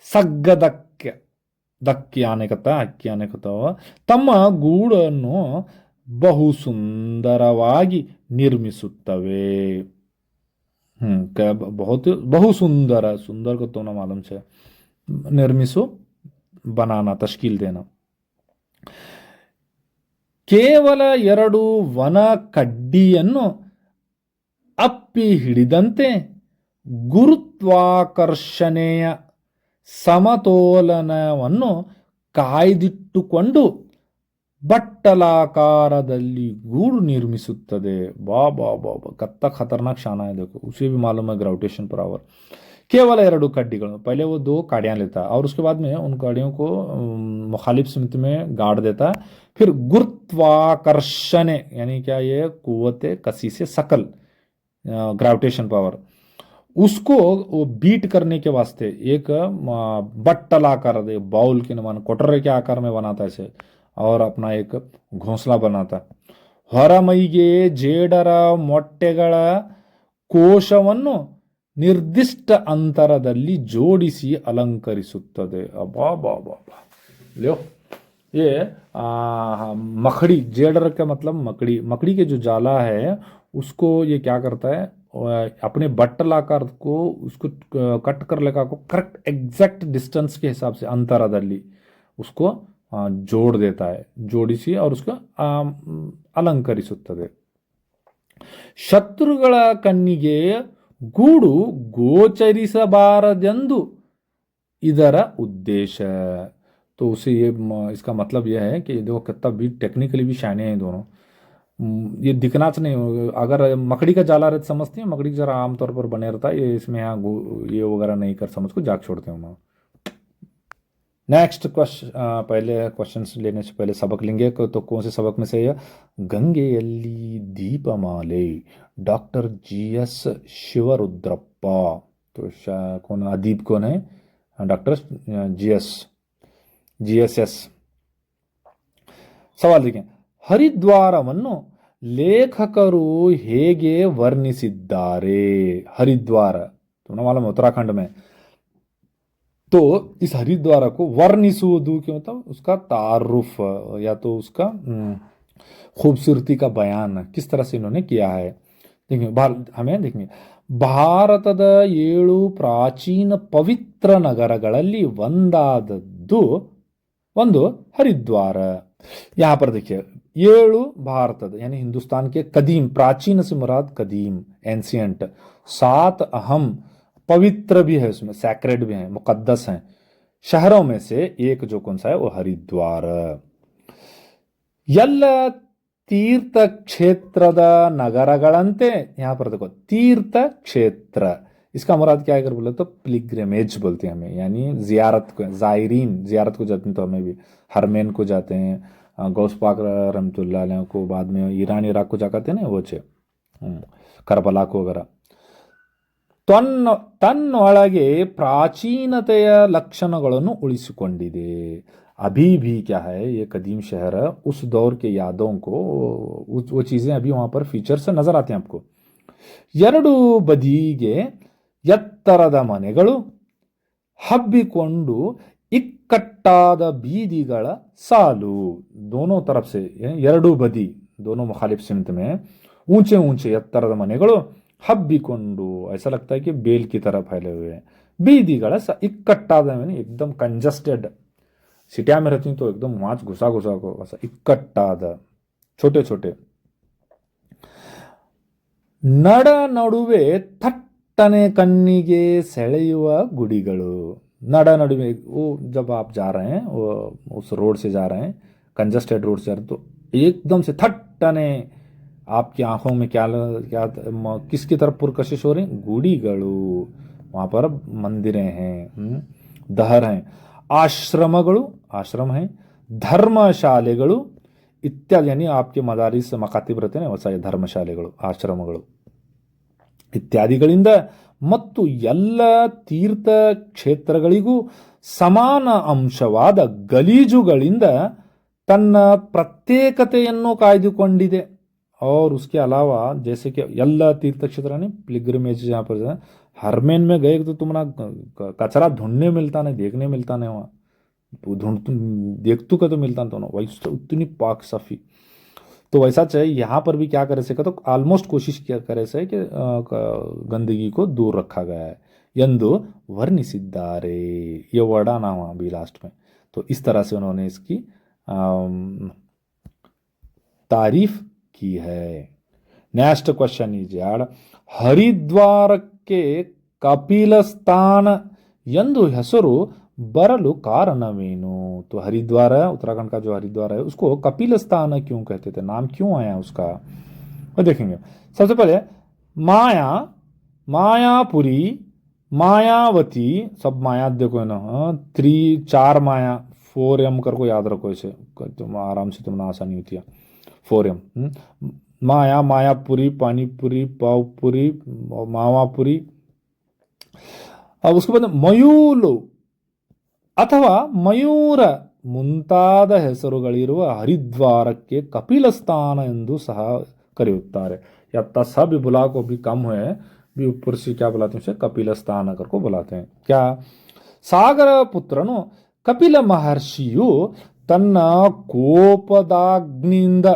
ಸಗ್ಗದಕ್ಕಿ ಹಕ್ಕಿ ಆನೆಕತ್ತವ ತಮ್ಮ ಗೂಡನ್ನು ಬಹು ಸುಂದರವಾಗಿ ನಿರ್ಮಿಸುತ್ತವೆ. बहुत बहु सुंदर है, सुंदर को तो ना मालूम है, निर्मिसु बनाना तश्कील देना. ಕೇವಲ 2 ವನ ಕಡ್ಡಿಯನ್ನು ಅಪ್ಪಿ ಹಿಡಿದಂತೆ ಗುರುತ್ವಾಕರ್ಷಣೆಯ ಸಮತೋಲನವನ್ನು ಕಾಯ್ದಿಟ್ಟುಕೊಂಡು बट्टलाकारदली गूढ़ निर्मिसुत्तदे. बा बा बा बा कत्ता खतरनाक शाना है देखो, उसे भी मालूम है ग्रेविटेशन पावर. केवल 2 कड्डियों, पहले वो 2 काड़ियाँ लेता है और उसके बाद में उन काड़ियों को मुखालिफ सिमत में गाड़ देता है. फिर गुरुत्वाकर्षण यानी क्या, ये कुव्वत कसी से सकल ग्रेविटेशन पावर, उसको वो बीट करने के वास्ते एक बट्टलाकार बाउल के मान कोटरे के आकार में बनाता है इसे, और अपना एक घोंसला बनाता. ಹೊರಮೈಗೆ ಜೇಡರ ಮೊಟ್ಟೆಗಳ ಕೋಶವನ್ನು ನಿರ್ದಿಷ್ಟ ಅಂತರದಲ್ಲಿ ಜೋಡಿಸಿ ಅಲಂಕರಿಸುತ್ತದೆ. ಅಬ್ಬಾ ಬಾ ಬಾ ಬಾ लो ये मकड़ी, जेडर का मतलब मकड़ी, मकड़ी के जो जाला है उसको ये क्या करता है, अपने बट्टलाकार को उसको कट कर लेगा को करेक्ट एग्जैक्ट डिस्टेंस के हिसाब से अंतरादली उसको जोड़ देता है, जोड़िसी और उसको ಅಲಂಕರಿಸುತ್ತದೆ. ಶತ್ರುಗಳ ಕಣ್ಣಿಗೆ ಗೂಡು ಗೋಚರಿಸಬಾರದೆಂದು ಇದರ ಉದ್ದೇಶ। तो उसे ये इसका मतलब यह है कि देखो कितना भी टेक्निकली भी शाने हैं दोनों। ये दिखना तो नहीं, अगर मकड़ी का जाला रहता समझते हैं, मकड़ी का जरा आमतौर पर बने रहता है, ये इसमें यहाँ ये वगैरह नहीं कर समझ को जाग छोड़ते हैं वहाँ। नेक्स्ट क्वेश्चन, पहले क्वेश्चन लेने से पहले सबक लेंगे। तो कौन से सबक में से है? गंगेयल्ली दीपमाले, डॉक्टर GS शिवरुद्रप्पा। तो कौन अदीब कौन है? Doctor GSS। ಸವಾಲ್ देखिए, ಹರಿದ್ವಾರವನ್ನು लेखकರು ಹೇಗೆ ವರ್ಣಿಸಿದ್ದಾರೆ? हरिद्वार तुमने मालूम है उत्तराखंड में। तो इस हरिद्वार को वर्णिसुವುದು क्यों, मतलब उसका तारुफ या तो उसका खूबसूरती का बयान किस तरह से इन्होंने किया है। देखिए हमें देखेंगे, ಭಾರತದ 7 ಪ್ರಾಚೀನ ಪವಿತ್ರ ನಗರಗಳಲ್ಲಿ ಒಂದಾದದ್ದು ಒಂದು हरिद्वार। यहाँ पर देखिए 7 भारत यानी हिंदुस्तान के कदीम, प्राचीन से मुराद कदीम एंशियंट, 7 अहम पवित्र भी है, उसमें सैक्रेड भी हैं, मुकद्दस हैं शहरों में से एक जो कौन सा है वो हरिद्वार। ಎಲ್ಲ तीर्थ क्षेत्ರದ नगरಗಳಂತೆ, यहाँ पर देखो तीर्थ क्षेत्र, इसका मुराद क्या है अगर बोले तो पिलग्रिमेज बोलते हैं हमें, यानी जियारत को, जायरीन जियारत को जाते हैं। तो हमें भी हरमेन को जाते हैं, गौस पाक रहमतुल्लाह अलैह को, बाद में ईरान इराक को जाते हैं ना वो छे, करबला को वगैरह। ತನ್ನೊಳಗೆ ಪ್ರಾಚೀನತೆಯ ಲಕ್ಷಣಗಳನ್ನು ಉಳಿಸಿಕೊಂಡಿದೆ। अभी भी क्या है ये कदीम शहर उस दौर के यादों को, वो चीज़ें अभी वहाँ पर फीचर से नजर आती हैं आपको। 2 ಬದಿಗೆ ಎತ್ತರದ ಮನೆಗಳು, ಹಬ್ಬಿಕೊಂಡು ಇಕ್ಕಟ್ಟಾದ ಬೀದಿಗಳ ಸಾಲು, दोनों तरफ से 2 ಬದಿ, दोनों मुखालिफ सिमत में ऊंचे ऊंचे ಎತ್ತರದ ಮನೆಗಳು, हब्बिकोंडू ऐसा लगता है कि बेल की तरह फैले हुए हैं, बीदीगढ़ इकट्ठाद एकदम कंजस्टेड, सिटिया में रहती तो एकदम वहां घुसा घुसा को ऐसा इकट्ठाद, छोटे छोटे। नड़ नಡುವೆ थट्टने कन्निगे ಸೆಳೆಯುವ गुड़िगळु, नड़ नಡುವೆ वो जब आप जा रहे हैं वो उस रोड से जा रहे हैं, कंजस्टेड रोड से, तो एकदम से थट्टने आपकी आंखों में क्या क्या किसकी तरफ पुरकशिश हो रही? गुड़िगळु, वहां पर मंदिरें हैं, दहर हैं, आश्रमಗಳು, आश्रम हैं, धर्मशाಲೆಗಳು इत्यादि, यानी आपके मदारिस मकातिब रहते हैं वैसा धर्मशाಲೆಗಳು, ಆಶ್ರಮಗಳು ಇತ್ಯಾದಿಗಳಿಂದ ಮತ್ತು ಎಲ್ಲ ತೀರ್ಥ ಕ್ಷೇತ್ರಗಳಿಗೂ ಸಮಾನ ಅಂಶವಾದ ಗಲೀಜುಗಳಿಂದ ತನ್ನ ಪ್ರತ್ಯೇಕತೆಯನ್ನು ಕಾಯ್ದುಕೊಂಡಿದೆ। और उसके अलावा जैसे कि यल्ला तीर्थ क्षेत्र नहीं पिलग्रिमेज, यहाँ पर हरमेन में गए तो तुम्हारा कचरा ढूंढने मिलता नहीं, देखने मिलता नहीं, वहाँ ढूंढ देखतू का तो मिलता तो ना, वही उतनी पाक सफ़ी। तो वैसा चाहिए यहाँ पर भी क्या करे सके, तो ऑलमोस्ट कोशिश क्या करे से कि गंदगी को दूर रखा गया है, यंदु वर्णिसिद्धारे, ये वर्ड आना वहाँ भी लास्ट में। तो इस तरह से उन्होंने इसकी तारीफ की है। नेक्स्ट क्वेश्चन इज यार, ಹರಿದ್ವಾರಕ್ಕೆ ಕಪಿಲ ಸ್ಥಾನ ಎಂದು ಹೆಸರು बरलु कारणवेनु। तो हरिद्वार, उत्तराखंड का जो हरिद्वार है उसको कपिल स्थान क्यों कहते थे, नाम क्यों आया उसका, वो देखेंगे। सबसे पहले माया, मायापुरी, मायावती, सब माया देखो ना, 4 माया, 4M कर को याद रखो, इसे तुम आराम से तुमने आसानी होती है 4M। माया, मायापुरी, पानीपुरी, पावपुरी, मावापुरी। अब उसके बाद मयूಲು ಅಥವಾ ಮಯೂರ ಮುಂತಾದ ಹೆಸರುಗಳಿರುವ ಹರಿದ್ವಾರಕ್ಕೆ ಕಪಿಲ ಸ್ಥಾನ ಎಂದು ಸಹ ಕರೆಯುತ್ತಾರೆ। या सब बुला को भी कम है भी ऊपर से क्या बुलाते हैं, कपिल स्थान कर को बुलाते हैं। क्या ಸಾಗರ ಪುತ್ರನು ಕಪಿಲ ಮಹರ್ಷಿಯು ತನ್ನ ಕೋಪದಾಗ್ನಿಯಿಂದ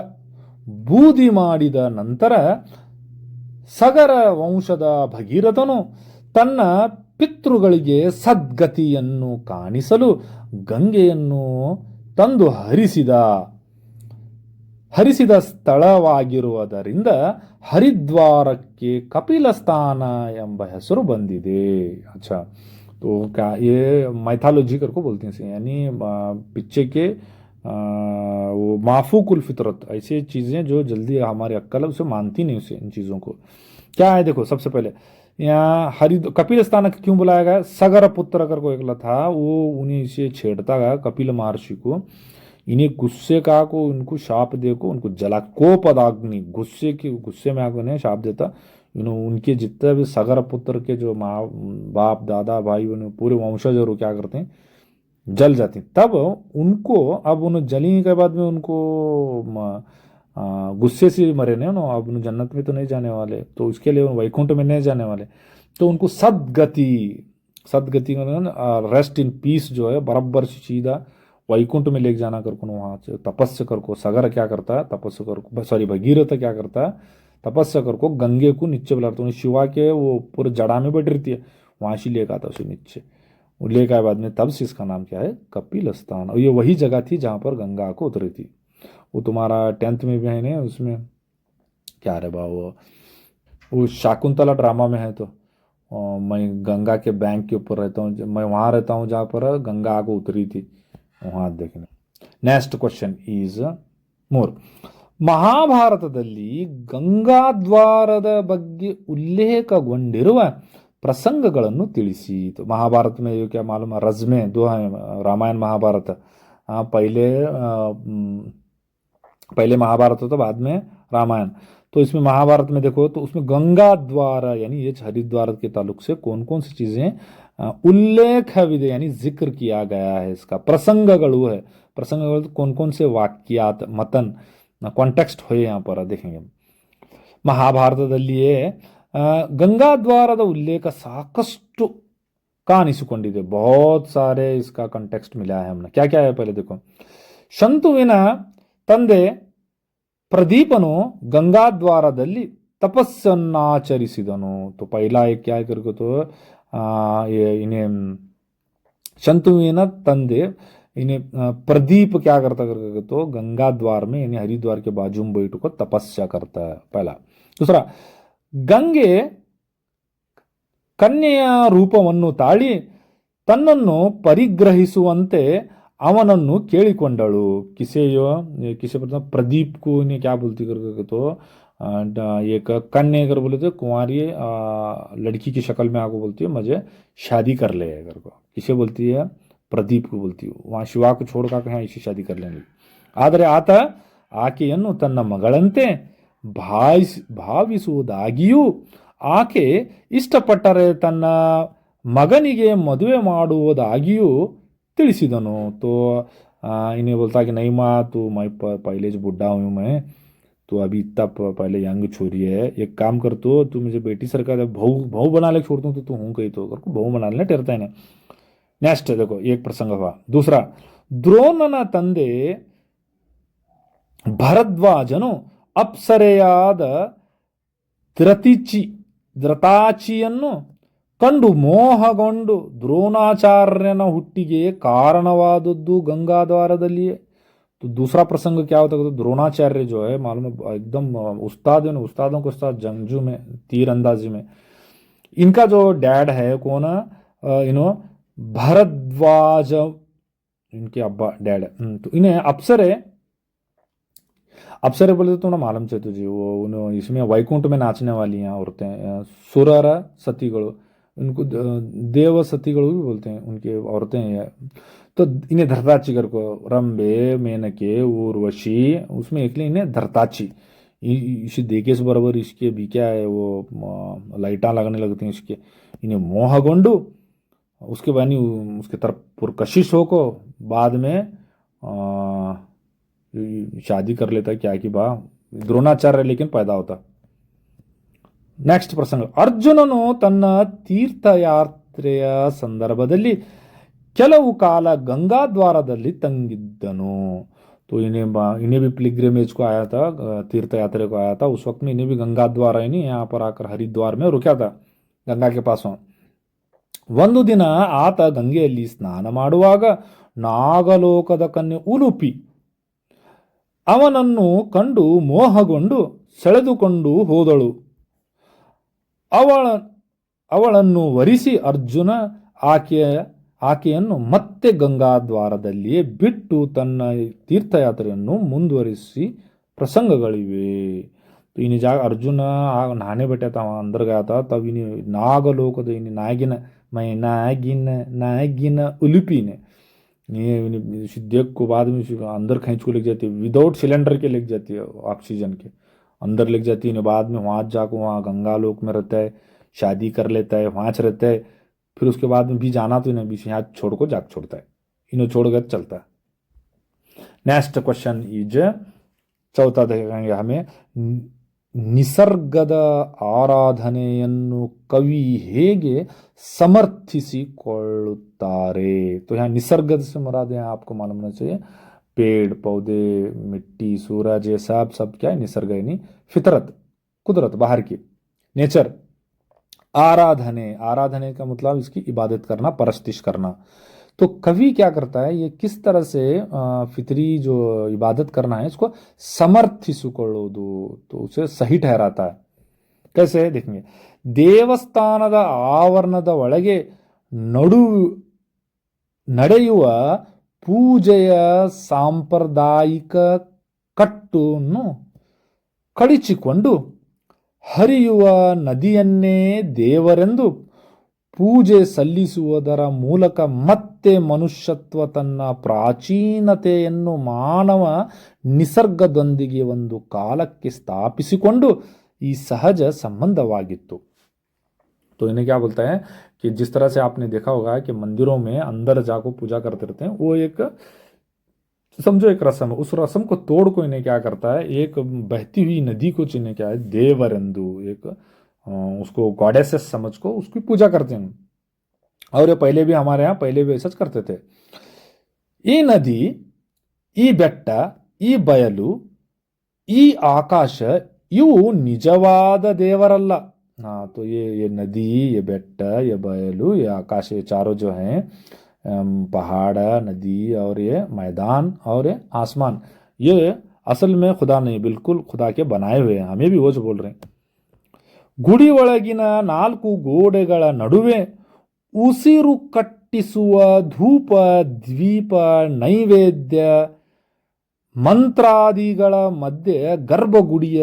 ಬೂದಿ ಮಾಡಿದ ನಂತರ ಸಗರ ವಂಶದ ಭಗೀರಥನು ತನ್ನ ಪಿತೃಗಳಿಗೆ ಸದ್ಗತಿಯನ್ನು ಕಾಣಿಸಲು ಗಂಗೆಯನ್ನು ತಂದು ಹರಿಸಿದ ಸ್ಥಳವಾಗಿರುವುದರಿಂದ ಹರಿದ್ವಾರಕ್ಕೆ ಕಪಿಲ ಸ್ಥಾನ ಎಂಬ ಹೆಸರು ಬಂದಿದೆ। अच्छा, तो क्या ये माइथालॉजी करको बोलते हैं इसे, यानी पिक्चे के वो माफूकुल फितरत, ऐसी चीज़ें जो जल्दी हमारी अक्ल है उसे मानती नहीं, उसे इन चीज़ों को। क्या है देखो, सबसे पहले यहाँ कपिल स्थानक क्यों बुलाया गया? सगर पुत्र कर को एकला था, वो उन्हीं से छेड़ता गया कपिल महर्षि को, इन्हें गुस्से का को उनको शाप दे को उनको जला, कोपदाग्नि, गुस्से में आग उन्हें शाप देता, उनके जितने भी सगर पुत्र के जो माँ बाप दादा भाई उन्हें पूरे वंशज और क्या करते हैं, जल जाती। तब उनको, अब उन्हें जलने के बाद में उनको गुस्से से मरे ना, अब उन्हें जन्नत में तो नहीं जाने वाले, तो उसके लिए वैकुंठ में नहीं जाने वाले, तो उनको सदगति, सदगति रेस्ट इन पीस जो है बराबर सीधा वैकुंठ में लेके जाना करको वहां से तपस्या करको। सगर क्या करता है तपस्या करको, सॉरी भगीरथ क्या करता है तपस्या करको, गंगे को नीचे बुलाता, उन्हें शिवा के वो पूरे जड़ा में बैठ रहती है, वहां से लेकर आता उसे नीचे, वो लेकर आए बाद में, तब से इसका नाम क्या है कपिल स्थान। और ये वही जगह थी जहां पर गंगा को उतरी थी। वो तुम्हारा 10th में भी है ना, उसमें क्या रे बा वो शाकुंतला ड्रामा में है। तो मैं गंगा के बैंक के ऊपर रहता हूँ, मैं वहां रहता हूँ जहाँ पर गंगा को उतरी थी, वहां देखने। नेक्स्ट क्वेश्चन इज मोर, ಮಹಾಭಾರತದಲ್ಲಿ ಗಂಗಾದ್ವಾರದ ಬಗ್ಗೆ ಉಲ್ಲೇಖಗೊಂಡಿರುವ प्रसंगಗಳನ್ನು ತಿಳಿಸಿ। तो महाभारत में ये क्या मालूम है, रज़्में दो हैं, रामायण महाभारत। पहले महाभारत होता, बाद में रामायण। तो इसमें महाभारत में देखो तो उसमें गंगा द्वार यानी ये हरिद्वार के ताल्लुक से कौन कौन सी चीजें उल्लेख विधि यानी जिक्र किया गया है, इसका प्रसंगಗಳು है। प्रसंगಗಳು कौन कौन से वाक्यात मतन ಕಾಂಟೆಕ್ಸ್ಟ್ हुए यहाँ पर देखेंगे। ಮಹಾಭಾರತದಲ್ಲಿಯೇ ಗಂಗಾದ್ವಾರದ ಉಲ್ಲೇಖ ಸಾಕಷ್ಟು ಕಾಣಿಸಿಕೊಂಡಿದೆ, बहुत सारे इसका कंटेक्स्ट मिला है हमने। क्या क्या है पहले देखो, ಶಂತುವಿನ ತಂದೆ ಪ್ರದೀಪನು ಗಂಗಾದ್ವಾರದಲ್ಲಿ ತಪಸ್ಸನ್ನಾಚರಿಸಿದನು। तो पहला एक क्या करके तो इन्हें ಶಂತುವಿನ ತಂದೆ इन्हें प्रदीप क्या करता करके तो गंगा द्वार में यानी हरिद्वार के बाजू में बैठ को तपस्या करता है, पहला। दूसरा, गंगे ಕನ್ಯೆಯ ರೂಪವನ್ನು ತಾಳಿ ತನ್ನನ್ನು ಪರಿಗ್ರಹಿಸುವಂತೆ ಅವನನ್ನು ಕೇಳಿಕೊಂಡಳು। किसे प्रदीप को इन्हें क्या बोलती करके तो एक कन्या अगर बोले तो कुंवारी लड़की की शक्ल में आको बोलती है मुझे शादी कर ले अगर को, किसे बोलती है ಪ್ರದೀಪ್ को बोलती है। वहाँ शिवा को छोड़कर कहीं ऐसी शादी कर लेंगे। ಆದರೆ ಆತ ಆಕೆಯನ್ನು ತನ್ನ ಮಗಳಂತೆ ಭಾವಿಸುವುದಾಗಿಯೂ ಆಕೆ ಇಷ್ಟಪಟ್ಟರೆ ತನ್ನ ಮಗನಿಗೆ ಮದುವೆ ಮಾಡುವುದಾಗಿಯೂ ತಿಳಿಸಿದನು। तो इन्हें बोलता कि नहीं माँ तू मैं पहले जो बुढ़ा हूँ मैं, तो अभी इतना पहले यंग छोरी है, एक काम कर तू मुझे बेटी सरकार बहू बना ले छोड़ दूँ तो तू हूँ कही तो बहू बना लेना टेरता है ना। नेक्स्ट देखो एक प्रसंग हुआ। दूसरा, ದ್ರೋಣನ ತಂದೆ ಭರದ್ವಾಜನು ಅಪ್ಸರೆಯಾದ ದ್ರತಾಚಿಯನ್ನು ಕಂಡು ಮೋಹಗೊಂಡು ದ್ರೋಣಾಚಾರ್ಯನ ಹುಟ್ಟಿಗೆ ಕಾರಣವಾದದ್ದು ಗಂಗಾದ್ವಾರದಲ್ಲಿಯೇ। तो दूसरा प्रसंग क्या होता है, तो द्रोणाचार्य जो है मालूम एकदम उस्ताद है, उस्तादों को उस्ताद जंगजू में तीर अंदाजी में। इनका जो डैड है कौन, भरद्वाज, इनके अब्बा डैड। तो इन्हें अप्सरे बोले तो थोड़ा मालूम चाहिए तुझे, वो इसमें वैकुंठ में नाचने वाली हैं औरतें, सुरर सतीगढ़, उनको देव सतीगढ़ भी बोलते हैं, उनके औरतें हैं। तो इन्हें धरताची कर को, रंबे मेनके उर्वशी, उसमें एक इन्हें धरताची, इसे देखे से बराबर इसके भी क्या है वो लाइटा लगने लगती हैं इसके, इन्हें मोहगोंडू, उसके बाद उसके तरफ पुरकशिश हो को बाद में शादी कर लेता है, क्या कि बा द्रोणाचार्य लेकिन पैदा होता। नेक्स्ट प्रसंग, अर्जुननु तन्न ತೀರ್ಥಯಾತ್ರೆಯ ಸಂದರ್ಭದಲ್ಲಿ ಕೆಲವು ಕಾಲ गंगाद्वारದಲ್ಲಿ ತಂಗಿದ್ದನು। तो इन्हें भी पिलग्रिमेज को आया था, तीर्थ यात्रा को आया था, उस वक्त में इन्हें भी गंगाद्वार ही नहीं यहाँ पर आकर हरिद्वार में रुका था, गंगा के पास। ಒಂದು ದಿನ ಆತ ಗಂಗೆಯಲ್ಲಿ ಸ್ನಾನ ಮಾಡುವಾಗ ನಾಗಲೋಕದ ಕನ್ಯೆ ಉಲುಪಿ ಅವನನ್ನು ಕಂಡು ಮೋಹಗೊಂಡು ಸೆಳೆದುಕೊಂಡು ಹೋದಳು। ಅವಳನ್ನು ವರಿಸಿ ಅರ್ಜುನ ಆಕೆಯನ್ನು ಮತ್ತೆ ಗಂಗಾ ದ್ವಾರದಲ್ಲಿಯೇ ಬಿಟ್ಟು ತನ್ನ ತೀರ್ಥಯಾತ್ರೆಯನ್ನು ಮುಂದುವರಿಸಿ प्रसंगಗಳಿವೆ। तो इन जा अर्जुन नहाने बैठा था, वहाँ अंदर गया था, तब इन नागलोक इन नागिन मैं नागिन नागिन उलूपी ने ये देख को बाद में अंदर खींच को लेके जाती है, विदाउट सिलेंडर के लेके जाती है, ऑक्सीजन के अंदर लेके जाती है। बाद में वहाँ जाकर वहाँ गंगा लोक में रहता है, शादी कर लेता है, वहाँ रहता है। फिर उसके बाद में भी जाना तो इन्हें बीच यहाँ छोड़ को जाग छोड़ता है, इन्हें छोड़कर चलता है। नेक्स्ट क्वेश्चन इज चौथा देखेंगे हमें, ನಿಸರ್ಗದ ಆರಾಧನೆಯನ್ನು ಕವಿ ಹೇಗೆ ಸಮರ್ಥಿಸಿಕೊಳ್ಳುತ್ತಾರೆ। तो यहाँ निसर्ग से मुराद है आपको मालूम होना चाहिए, पेड़ पौधे मिट्टी सूरज ये सब क्या है, निसर्ग यानी फितरत कुदरत बाहर की नेचर। आराधने का मतलब इसकी इबादत करना, परस्तिश करना। तो कवि क्या करता है, ये किस तरह से फितरी जो इबादत करना है इसको समर्थिसिಕೊಳ್ಳುವುದು, तो उसे सही ठहराता है। कैसे देखेंगे, ದೇವಸ್ಥಾನದ ಆವರಣದ ಒಳಗೆ ನಡೆಯುವ ಪೂಜೆಯ ಸಾಂಪ್ರದಾಯಿಕ ಕಟ್ಟನ್ನು ಕಳಚಿಕೊಂಡು ಹರಿಯುವ ನದಿಯನ್ನೇ ದೇವರೆಂದು ಪೂಜೆ ಸಲ್ಲಿಸುವುದರ ಮೂಲಕ ಮತ್ತೆ ಮನುಷ್ಯತ್ವ ತನ್ನ ಪ್ರಾಚೀನತೆಯನ್ನು ಮಾನವ ನಿಸರ್ಗದೊಂದಿಗೆ ಒಂದು ಕಾಲಕ್ಕೆ ಸ್ಥಾಪಿಸಿಕೊಂಡು ಈ ಸಹಜ ಸಂಬಂಧವಾಗಿತ್ತು। तो इन्हें क्या बोलता है कि जिस तरह से आपने देखा होगा कि मंदिरों में अंदर जाकर पूजा करते रहते हैं, वो एक समझो एक रस्म, उस रस्म को तोड़ को इन्हें क्या करता है, एक बहती हुई नदी को इन्हें क्या है देवरेंदु, एक उसको गॉडेसेस समझ को उसकी पूजा करते हैं। और ये पहले भी हमारे यहाँ पहले भी ऐसा करते थे। ಈ ನದಿ, ಈ ಬೆಟ್ಟ, ಈ ಬಯಲು, ಈ ಆಕಾಶ ಇವು ನಿಜವಾದ ದೇವರಲ್ಲ। हाँ, तो ये नदी, ये बेट्ट, ये बयलू, ये आकाश, ये चारों जो हैं पहाड़, नदी और ये मैदान और ये आसमान, ये असल में खुदा नहीं, बिल्कुल खुदा के बनाए हुए हैं। हमें भी वो जो बोल रहे हैं। ಗುಡಿ ಒಳಗಿನ 4 ಗೋಡೆಗಳ ನಡುವೆ ಉಸಿರು ಕಟ್ಟಿಸುವ ಧೂಪ ದ್ವೀಪ ನೈವೇದ್ಯ ಮಂತ್ರಾದಿಗಳ ಮಧ್ಯೆ ಗರ್ಭಗುಡಿಯ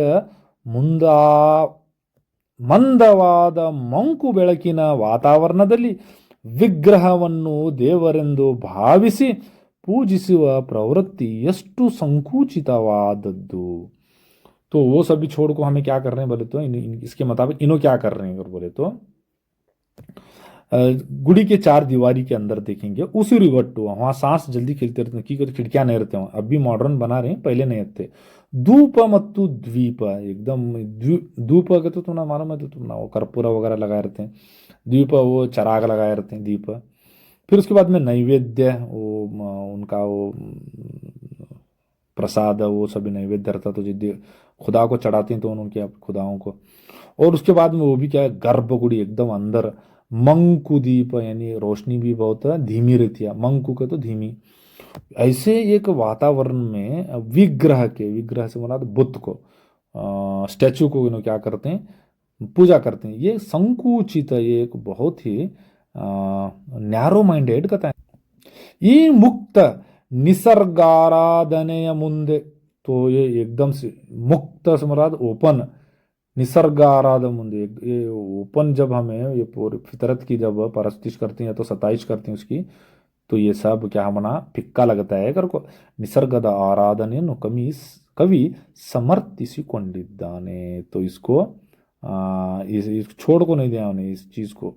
ಮಂದವಾದ ಮಂಕು ಬೆಳಕಿನ ವಾತಾವರಣದಲ್ಲಿ ವಿಗ್ರಹವನ್ನು ದೇವರೆಂದು ಭಾವಿಸಿ ಪೂಜಿಸುವ ಪ್ರವೃತ್ತಿ ಎಷ್ಟು ಸಂಕುಚಿತವಾದದ್ದು। तो वो सभी छोड़ को हमें क्या कर रहे हैं बोले तो इसके मुताबिक इन्हों क्या कर रहे हैं अगर बोले तो गुड़ी के 4 दीवारी के अंदर देखेंगे उसी गट्टू, वहाँ सांस जल्दी खिलते रहते हैं, क्योंकि खिड़कियां नहीं रहते हैं, अब भी मॉडर्न बना रहे हैं, पहले नहीं थे। धूप मत्तु द्वीप एकदम धूप अगर तो तुम्हें मालूम है, तो तुम ना वो कर्पूरा वगैरह लगाए रहते हैं, द्वीप वो चराग लगाए रहते हैं दीप। फिर उसके बाद में नैवेद्य, वो उनका वो प्रसाद वो सभी नैवेद्य रहता, तो जिद्दी खुदा को चढ़ाते हैं तो उनके खुदाओं को। और उसके बाद में वो भी क्या है, गर्भगुड़ी एकदम अंदर, मंकु दीप यानी रोशनी भी बहुत धीमी रहती है, मंकु के तो धीमी। ऐसे एक वातावरण में विग्रह से मतलब बुद्ध को, स्टैचू को इन्हों क्या करते हैं, पूजा करते हैं। ये संकुचित, ये एक बहुत ही न्यारो माइंडेड कथा है। ಈ ಮುಕ್ತ निसर्गाराधनेय मुंदे, तो ये एकदम से मुक्त समराद ओपन निसर्गाराधन मुंदे, ये ओपन जब हमें ये पूरी फितरत की जब परस्तिश करती हैं तो सताइश करती हैं उसकी, तो ये सब क्या मना फिक्का लगता है कर को। निसर्गದ ಆರಾಧನೆಯನ್ನು कवि समर्थिಸಿಕೊಂಡಿದ್ದಾನೆ, तो इसको इस छोड़ को नहीं दिया उन्हें, इस चीज को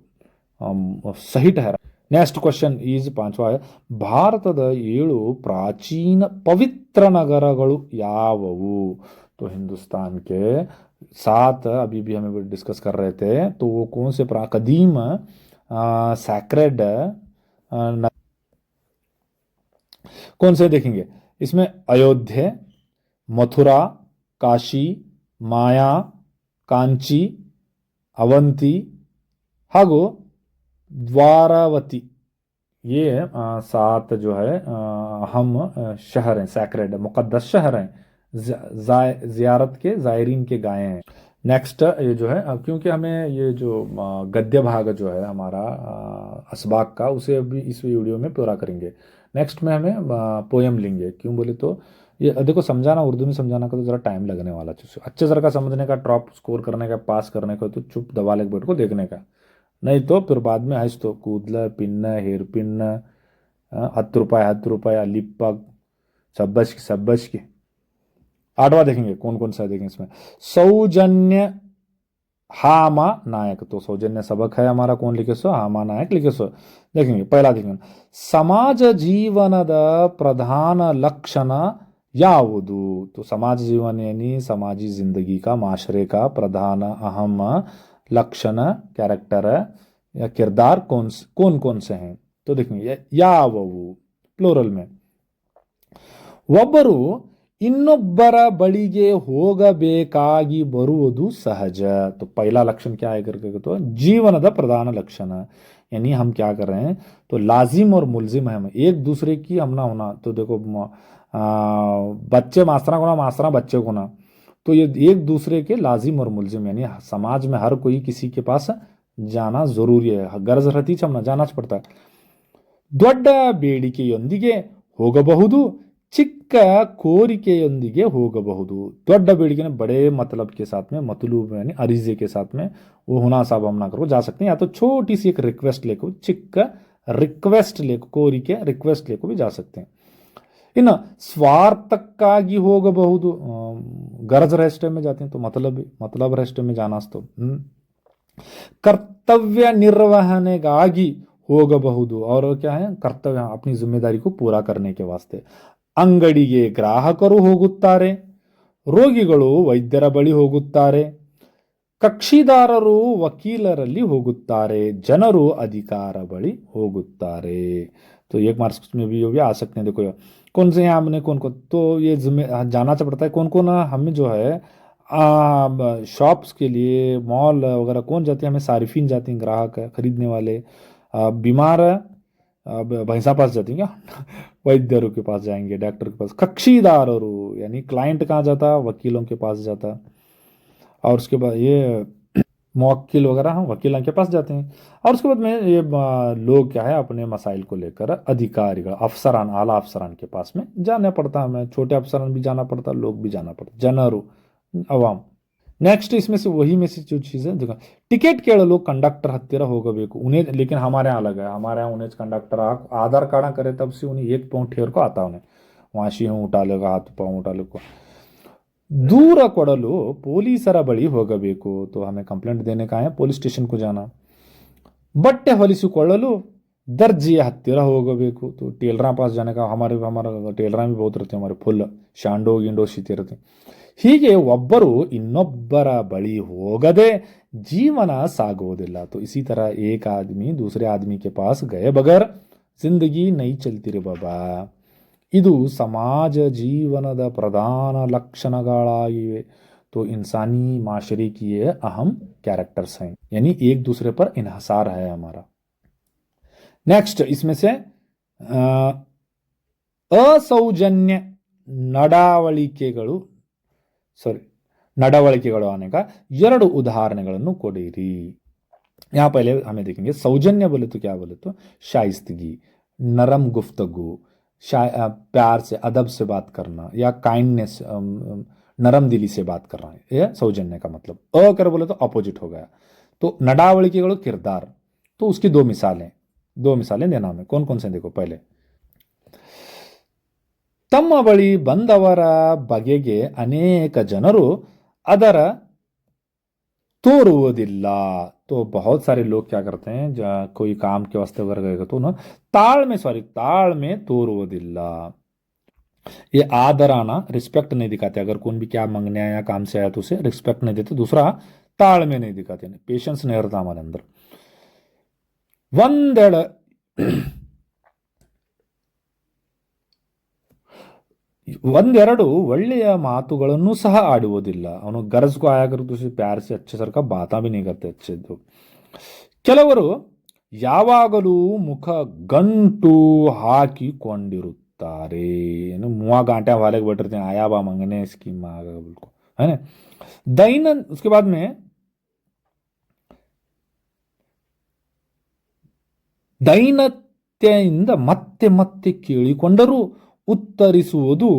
सही ठहरा। नेक्स्ट क्वेश्चन ಈಸ್ 5वां है, ಭಾರತದ 7 ಪ್ರಾಚೀನ ಪವಿತ್ರ ನಗರಗಳು ಯಾವುವು। तो हिंदुस्तान के 7 अभी भी हमें डिस्कस कर रहे थे, तो वो कौन से कदीम सैक्रेड कौन से देखेंगे। इसमें अयोध्या, मथुरा, काशी, माया, कांची, अवंती ಹಾಗೂ द्वारावती, ये 7 जो है अहम शहर हैं, सैक्रेड मुकद्दस शहर हैं, जियारत के जायरीन के गाए हैं। नेक्स्ट ये जो है क्योंकि हमें ये जो गद्य भाग जो है हमारा असबाक का, उसे अभी इस वीडियो में पूरा करेंगे। नेक्स्ट में हमें पोयम लेंगे। क्यों बोले तो ये देखो, समझाना उर्दू में समझाना का तो ज़रा टाइम लगने वाला चीज़, अच्छे सर का समझने का, टॉप स्कोर करने का, पास करने का तो चुप दबा ले बैठ को देखने का, नहीं तो फिर बाद में हंस तो कूदल पिन्न हेर पिन्न 10 रुपये लिपक सब्बश की। आठवां देखेंगे कौन कौन सा देखेंगे इसमें। सौजन्य हामा नायक, तो सौजन्य सबक है हमारा, कौन लिखे सो, हामा नायक लिखे सो। देखेंगे पहला देखेंगे, समाज जीवनದ प्रधान लक्षण ಯಾವುದು, तो समाज जीवन यानी समाजी जिंदगी का, माशरे का प्रधान अहम लक्षण, कैरेक्टर या किरदार कौन कौन से हैं। तो देखेंगे ಯಾವವು प्लूरल में, ಒಬ್ಬರು ಇನ್ನೊಬ್ಬರ बड़ीगे ಹೋಗಬೇಕಾಗಿ ಬರುವುದು सहज। तो पहला लक्षण क्या है करके, तो जीवन द प्रधान लक्षण, यानी हम क्या कर रहे हैं, तो लाजिम और मुलजिम है हम एक दूसरे की हम ना होना। तो देखो बच्चे मास्तरा को ना, मास्तरा बच्चे को ना, तो ये एक दूसरे के लाजिम और मुलजिम, यानी समाज में हर कोई किसी के पास जाना जरूरी है, गरज रहती है, हमना जाना पड़ता है। ದೊಡ್ಡ ಬೇಡಿಕೆಯೊಂದಿಗೆ ಹೋಗಬಹುದು, ಚಿಕ್ಕ ಕೋರಿಕೆಯೊಂದಿಗೆ ಹೋಗಬಹುದು। ದೊಡ್ಡ ಬೇಡಿಕೆ ने बड़े मतलब के साथ में, मतलूब यानी अरीजे के साथ में, वो होना साहब हम ना करो जा सकते हैं, या तो छोटी सी एक रिक्वेस्ट लेको, चिक्क रिक्वेस्ट लेको, ಕೋರಿಕೆ रिक्वेस्ट लेको भी जा सकते हैं। ಇನ್ನು ಸ್ವಾರ್ಥಕ್ಕಾಗಿ ಹೋಗಬಹುದು, गरज रेस्ट में जाते हैं, तो मतलब रेस्ट में जाना तो कर्तव्य निर्वहनेಗಾಗಿ ಹೋಗಬಹುದು, और क्या है, कर्तव्य अपनी जिम्मेदारी को पूरा करने के वास्ते। ಅಂಗಡಿಗೆ ಗ್ರಾಹಕರು ಹೋಗುತ್ತಾರೆ, ರೋಗಿಗಳು ವೈದ್ಯರ ಬಳಿ ಹೋಗುತ್ತಾರೆ, ಕಕ್ಷಿದಾರರು ವಕೀಲರಲ್ಲಿ ಹೋಗುತ್ತಾರೆ, ಜನರು अधिकार बड़ी होगुत्तारे। तो एक मार्क्स में भी आ सकते हैं। देखो कौन से यहाँ हमने कौन कौन, तो ये जाना पड़ता है कौन कौन हमें जो है शॉप्स के लिए, मॉल वगैरह कौन जाते हैं, हमें सारिफिन जाते हैं, ग्राहक खरीदने वाले, बीमार भैंसा पास जाती हैं क्या वैद्यरों के पास जाएंगे, डॉक्टर के पास। कक्षीदारों यानी क्लाइंट कहाँ जाता, वकीलों के पास जाता। और उसके बाद ये मुवक्किल वगैरह हम वकीलों के पास जाते हैं। और उसके बाद में ये लोग क्या है, अपने मसाइल को लेकर अधिकारी अफसरान, आला अफसरान के पास में जाना पड़ता, हमें छोटे अफसरान भी जाना पड़ता, लोग भी जाना पड़ता, जनरू अवाम। नेक्स्ट इसमें से वही में से जो चीज़ है देखो, टिकट ಕೇಳಲು कंडक्टर हत्तीरा होगಬೇಕು उन्हें, लेकिन हमारे यहाँ अलग है, हमारे यहाँ उन्हें कंडक्टर आधार कार्ड करे तब से उन्हें 1 पाउंड ठेर को आता, उन्हें वहाँ शी हूँ उठा लेगा, हाथ पाँव उठा लेगा। दूर ಕೊಡಲು ಪೊಲೀಸರ ಬಳಿ ಹೋಗಬೇಕು, तो हमें कंप्लेंट देने का है, पुलिस स्टेशन को जाना। ಬಟ್ಟೆ ಹೊಲಿಸಿಕೊಳ್ಳಲು दर्जिया हत्तीरा होगಬೇಕು, तो टेलरा पास जाने का, हमारा टेलरा भी बहुत रहते हैं, हमारे फुल शांडो गिंडो सीते रहते हैं। ಹೀಗೆ ಒಬ್ಬರು ಇನ್ನೊಬ್ಬರ बड़ी ಹೋಗದೆ जीवन सागोदिल्ला, तो इसी तरह एक आदमी दूसरे आदमी के पास गए बगैर जिंदगी नहीं चलती रे बाबा। ಇದು समाज जीवनದ प्रधान लक्षणಗಳಾಗಿವೆ, तो इंसानी माशरे की ये अहम कैरेक्टर्स हैं, यानी एक दूसरे पर इन्हसार है हमारा। नेक्स्ट इसमें से असौजन्य ನಡವಳಿಕೆಗಳು ನಡವಳಿಕೆಗಳು आने का 2 उदाहरणಗಳನ್ನು ಕೊಡಿರಿ। यहाँ पहले हमें देखेंगे सौजन्य बोले तो क्या बोले, तो शाइस्तगी, नरम गुफ्तगू, प्यार से अदब से बात करना, या काइंडनेस नरम दिली से बात करना, यह सौजन्य का मतलब। अकर बोले तो अपोजिट हो गया। तो नडावलिकेಗಳು किरदार, तो उसकी 2 मिसालें देना हमें, कौन कौन से देखो। पहले ತಮ್ಮ ಬಳಿ ಬಂದವರ ಬಗೆಗೆ ಅನೇಕ ಜನರು ಅದರ तोरुವುದಿಲ್ಲ, तो बहुत सारे लोग क्या करते हैं, कोई काम के वास्ते अगर गए तो ना ताड़ में तोरुವುದಿಲ್ಲ। ये आदर आना, रिस्पेक्ट नहीं दिखाते, अगर कौन भी क्या मांगने आया काम से आया तो उसे रिस्पेक्ट नहीं देते। दूसरा ताड़ में नहीं दिखाते, पेशेंस नहीं रहता हमारे अंदर। ಒಂದೆಡೆ ಒಂದೆರಡು ಒಳ್ಳೆಯ ಮಾತುಗಳನ್ನು ಸಹ ಆಡುವುದಿಲ್ಲ, ಅವನು ಗರಜ್ को आया कर तो उसे प्यार से अच्छे सर का बाता भी नहीं करते अच्छे। तो ಕೆಲವರು ಯಾವಾಗಲೂ ಮುಖ ಗಂಟು ಹಾಕಿಕೊಂಡಿರುತ್ತಾರೆ, मुआ गांठा वाले बैठते हैं, आया बा मंगने स्कीम बिल्कुल है ना। उसके बाद में ದೈನತ್ಯದಿಂದ ಮತ್ತೆ ಮತ್ತೆ ಕೇಳಿಕೊಂಡರೂ ಉತ್ತರಿಸುವುದು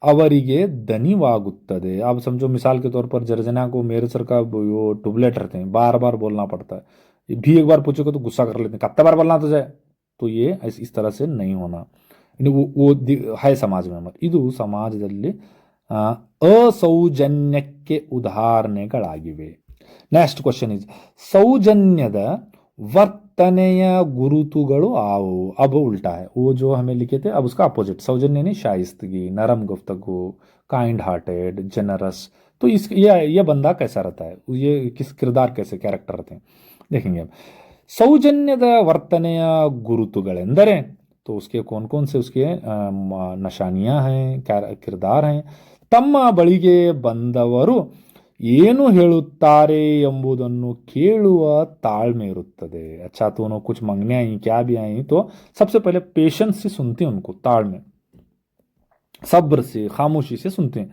ಅವರಿಗೆ दनीवागुತ್ತದೆ। आप समझो मिसाल के तौर पर जर्जना को मेरे सर का वो टुबलेट रहते हैं, बार बार बोलना पड़ता है, भी एक बार पूछोगे तो गुस्सा कर लेते हैं, कितने बार बोलना तुझे। तो ये इस तरह से नहीं होना। ಇನ್ನು है समाज में ಇದು ಸಮಾಜದಲ್ಲಿ ಅಸೌಜನ್ಯಕ್ಕೆ ಉದಾಹರಣೆಗಳಾಗಿವೆ। ನೆಕ್ಸ್ಟ್ ಕ್ವಶನ್ ಇಸ್ ಸೌಜನ್ಯದ ವರ್ತನೆಯ ಗುರುತುಗಳು ಯಾವುವು। अब उल्टा है, वो जो हमें लिखे थे अब उसका अपोजिट। सौजन्य नहीं, शाइस्तगी, नरम गुफ्तगू, काइंड हार्टेड, जनरस। तो इस ये बंदा कैसा रहता है, ये किस किरदार कैसे कैरेक्टर रहते हैं देखेंगे अब। ಸೌಜನ್ಯದ ವರ್ತನೆಯ ಗುರುತುಗಳೆಂದರೆ तो उसके कौन कौन से उसके ನಶಾನಿಯಾ हैं, किरदार हैं। ತಮ್ಮ ಬಳಿಗೆ ಬಂದವರು ಏನು ಹೇಳುತ್ತಾರೆ ಎಂಬುದನ್ನು ಕೇಳುವ ತಾಳ್ಮೆ ಇರುತ್ತದೆ। अच्छा तो उन्होंने कुछ मांगने आई, क्या भी आई, तो सबसे पहले पेशेंस से सुनते हैं उनको, ताಳ್ಮೆ, सब्र से, खामोशी से सुनते हैं।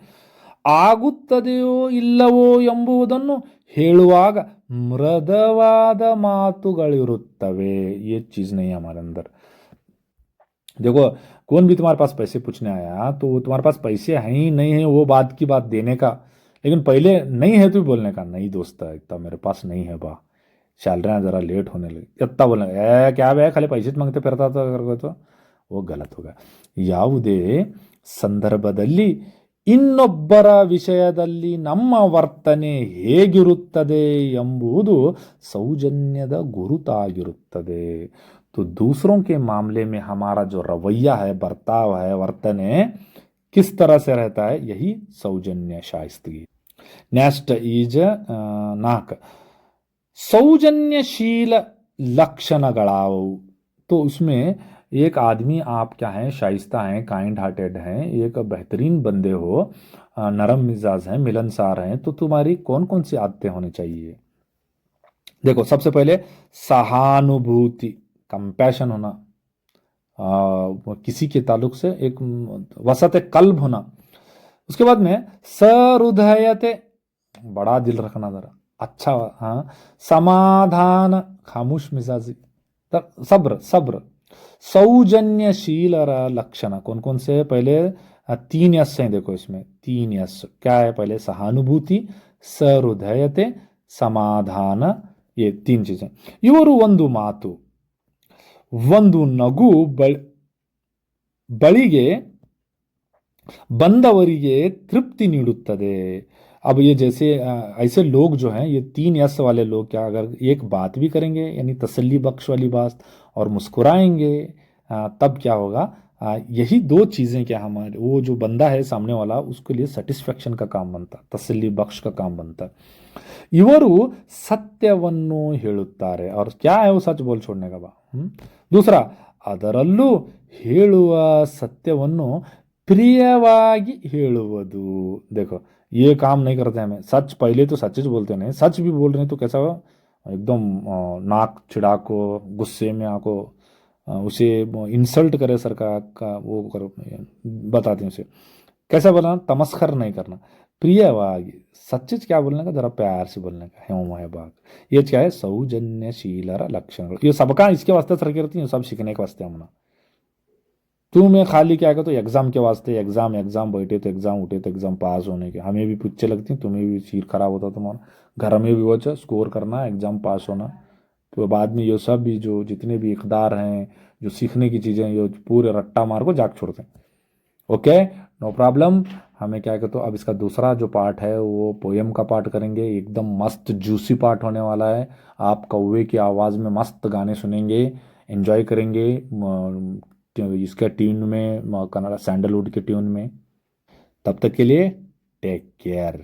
ಆಗುತ್ತದೆಯೋ ಇಲ್ಲವೋ ಎಂಬುದನ್ನು ಹೇಳುವಾಗ ಮೃದುವಾದ ಮಾತುಗಳಿರುತ್ತವೆ। ये चीज नहीं है हमारे अंदर। देखो कौन भी तुम्हारे पास पैसे पूछने आया तो तुम्हारे पास पैसे हैं ही नहीं है वो बात की बात देने का, लेकिन पहले नहीं है तो बोलने का, नहीं दोस्त इतना मेरे पास नहीं है बा, चल रहे हैं जरा लेट होने लगे, इतना बोलने क्या बे खाली पैसे मांगते फिरता तो वो गलत होगा। ಯಾವುದೇ ಸಂದರ್ಭದಲ್ಲಿ ಇನ್ನೊಬ್ಬರ ವಿಷಯದಲ್ಲಿ ನಮ್ಮ ವರ್ತನೆ ಹೇಗಿರುತ್ತದೆ ಎಂಬುದು ಸೌಜನ್ಯದ ಗುರುತಾಗಿರುತ್ತದೆ। तो दूसरों के मामले में हमारा जो रवैया है, बर्ताव है, वर्तन है, किस तरह से रहता है, यही सौजन्य शाइस्तगी। नेक्स्ट इज नाक सौजन्यशील लक्षणगणाओ। तो उसमें एक आदमी आप क्या है, शाइस्ता हैं, काइंड हार्टेड हैं, एक बेहतरीन बंदे हो, नरम मिजाज हैं, मिलनसार हैं, तो तुम्हारी कौन कौन सी आदतें होनी चाहिए। देखो सबसे पहले सहानुभूति, कंपैशन होना, किसी के ताल्लुक से एक वसत कल्ब होना। उसके बाद में सहृदयते, बड़ा दिल रखना जरा, अच्छा, हाँ, समाधान, खामोश मिजाजी, सब्र सब्र। सौजन्यशीलर लक्षण कौन कौन से, पहले 3 यस हैं, देखो इसमें 3 यस क्या है, पहले सहानुभूति, सहृदयते, समाधान, ये 3 चीजें। ಇವರು ಒಂದು ಮಾತು, ಒಂದು ನಗು, ಬಳಿಗೆ ಬಂದವರಿಗೆ ತೃಪ್ತಿ ನೀಡುತ್ತದೆ। अब ये जैसे ऐसे लोग जो हैं, ये 3 यस वाले लोग क्या अगर एक बात भी करेंगे यानी तसल्ली बख्श वाली बात और मुस्कुराएंगे, तब क्या होगा, यही 2 चीज़ें क्या हमारे वो जो बंदा है सामने वाला उसके लिए सेटिस्फेक्शन का काम बनता, तसल्ली बख्श का काम बनता। ಇವರು ಸತ್ಯವನ್ನು ಹೇಳುತ್ತಾರೆ, और क्या है वो सच बोल छोड़ने का बा। दूसरा, ಅದರಲ್ಲೂ ಹೇಳುವ ಸತ್ಯವನ್ನು प्रियವಾಗಿ ಹೇಳುವುದು। देखो ये काम नहीं करते हमें, सच पहले तो सच बोलते नहीं, सच भी बोल रहे हैं तो कैसा हो, एकदम नाक छिड़ा को, गुस्से में आको उसे इंसल्ट करे सर का वो करो, बताते हैं उसे कैसा बोलना, तमस्खर नहीं करना, प्रियವಾಗಿ, सच्चिज क्या बोलने का, जरा प्यार से बोलने का, है बात। ये क्या है, सौजन्यशीलर लक्षण। ये सबका इसके वास्ते सर करती है, सब सीखने के वास्ते हमना। तू मैं खाली क्या कर, तो एग्जाम के वास्ते, एग्जाम बैठे तो एग्जाम, उठे तो एग्जाम पास होने के, हमें भी पुच्चे लगती हैं, तुम्हें भी सिर खराब होता तुम्हारा, घर में भी वो स्कोर करना, एग्जाम पास होना। तो बाद में ये सब भी जो जितने भी इकदार हैं, जो सीखने की चीज़ें, ये पूरे रट्टा मार को जाग छोड़ते हैं। Okay, no problem. हमें क्या कहते, तो अब इसका दूसरा जो पार्ट है वो पोएम का पार्ट करेंगे, एकदम मस्त जूसी पार्ट होने वाला है। आप कौवे की आवाज़ में मस्त गाने सुनेंगे, एंजॉय करेंगे, इसके ट्यून में, कन्नड़ा सैंडलवुड के ट्यून में। तब तक के लिए टेक केयर।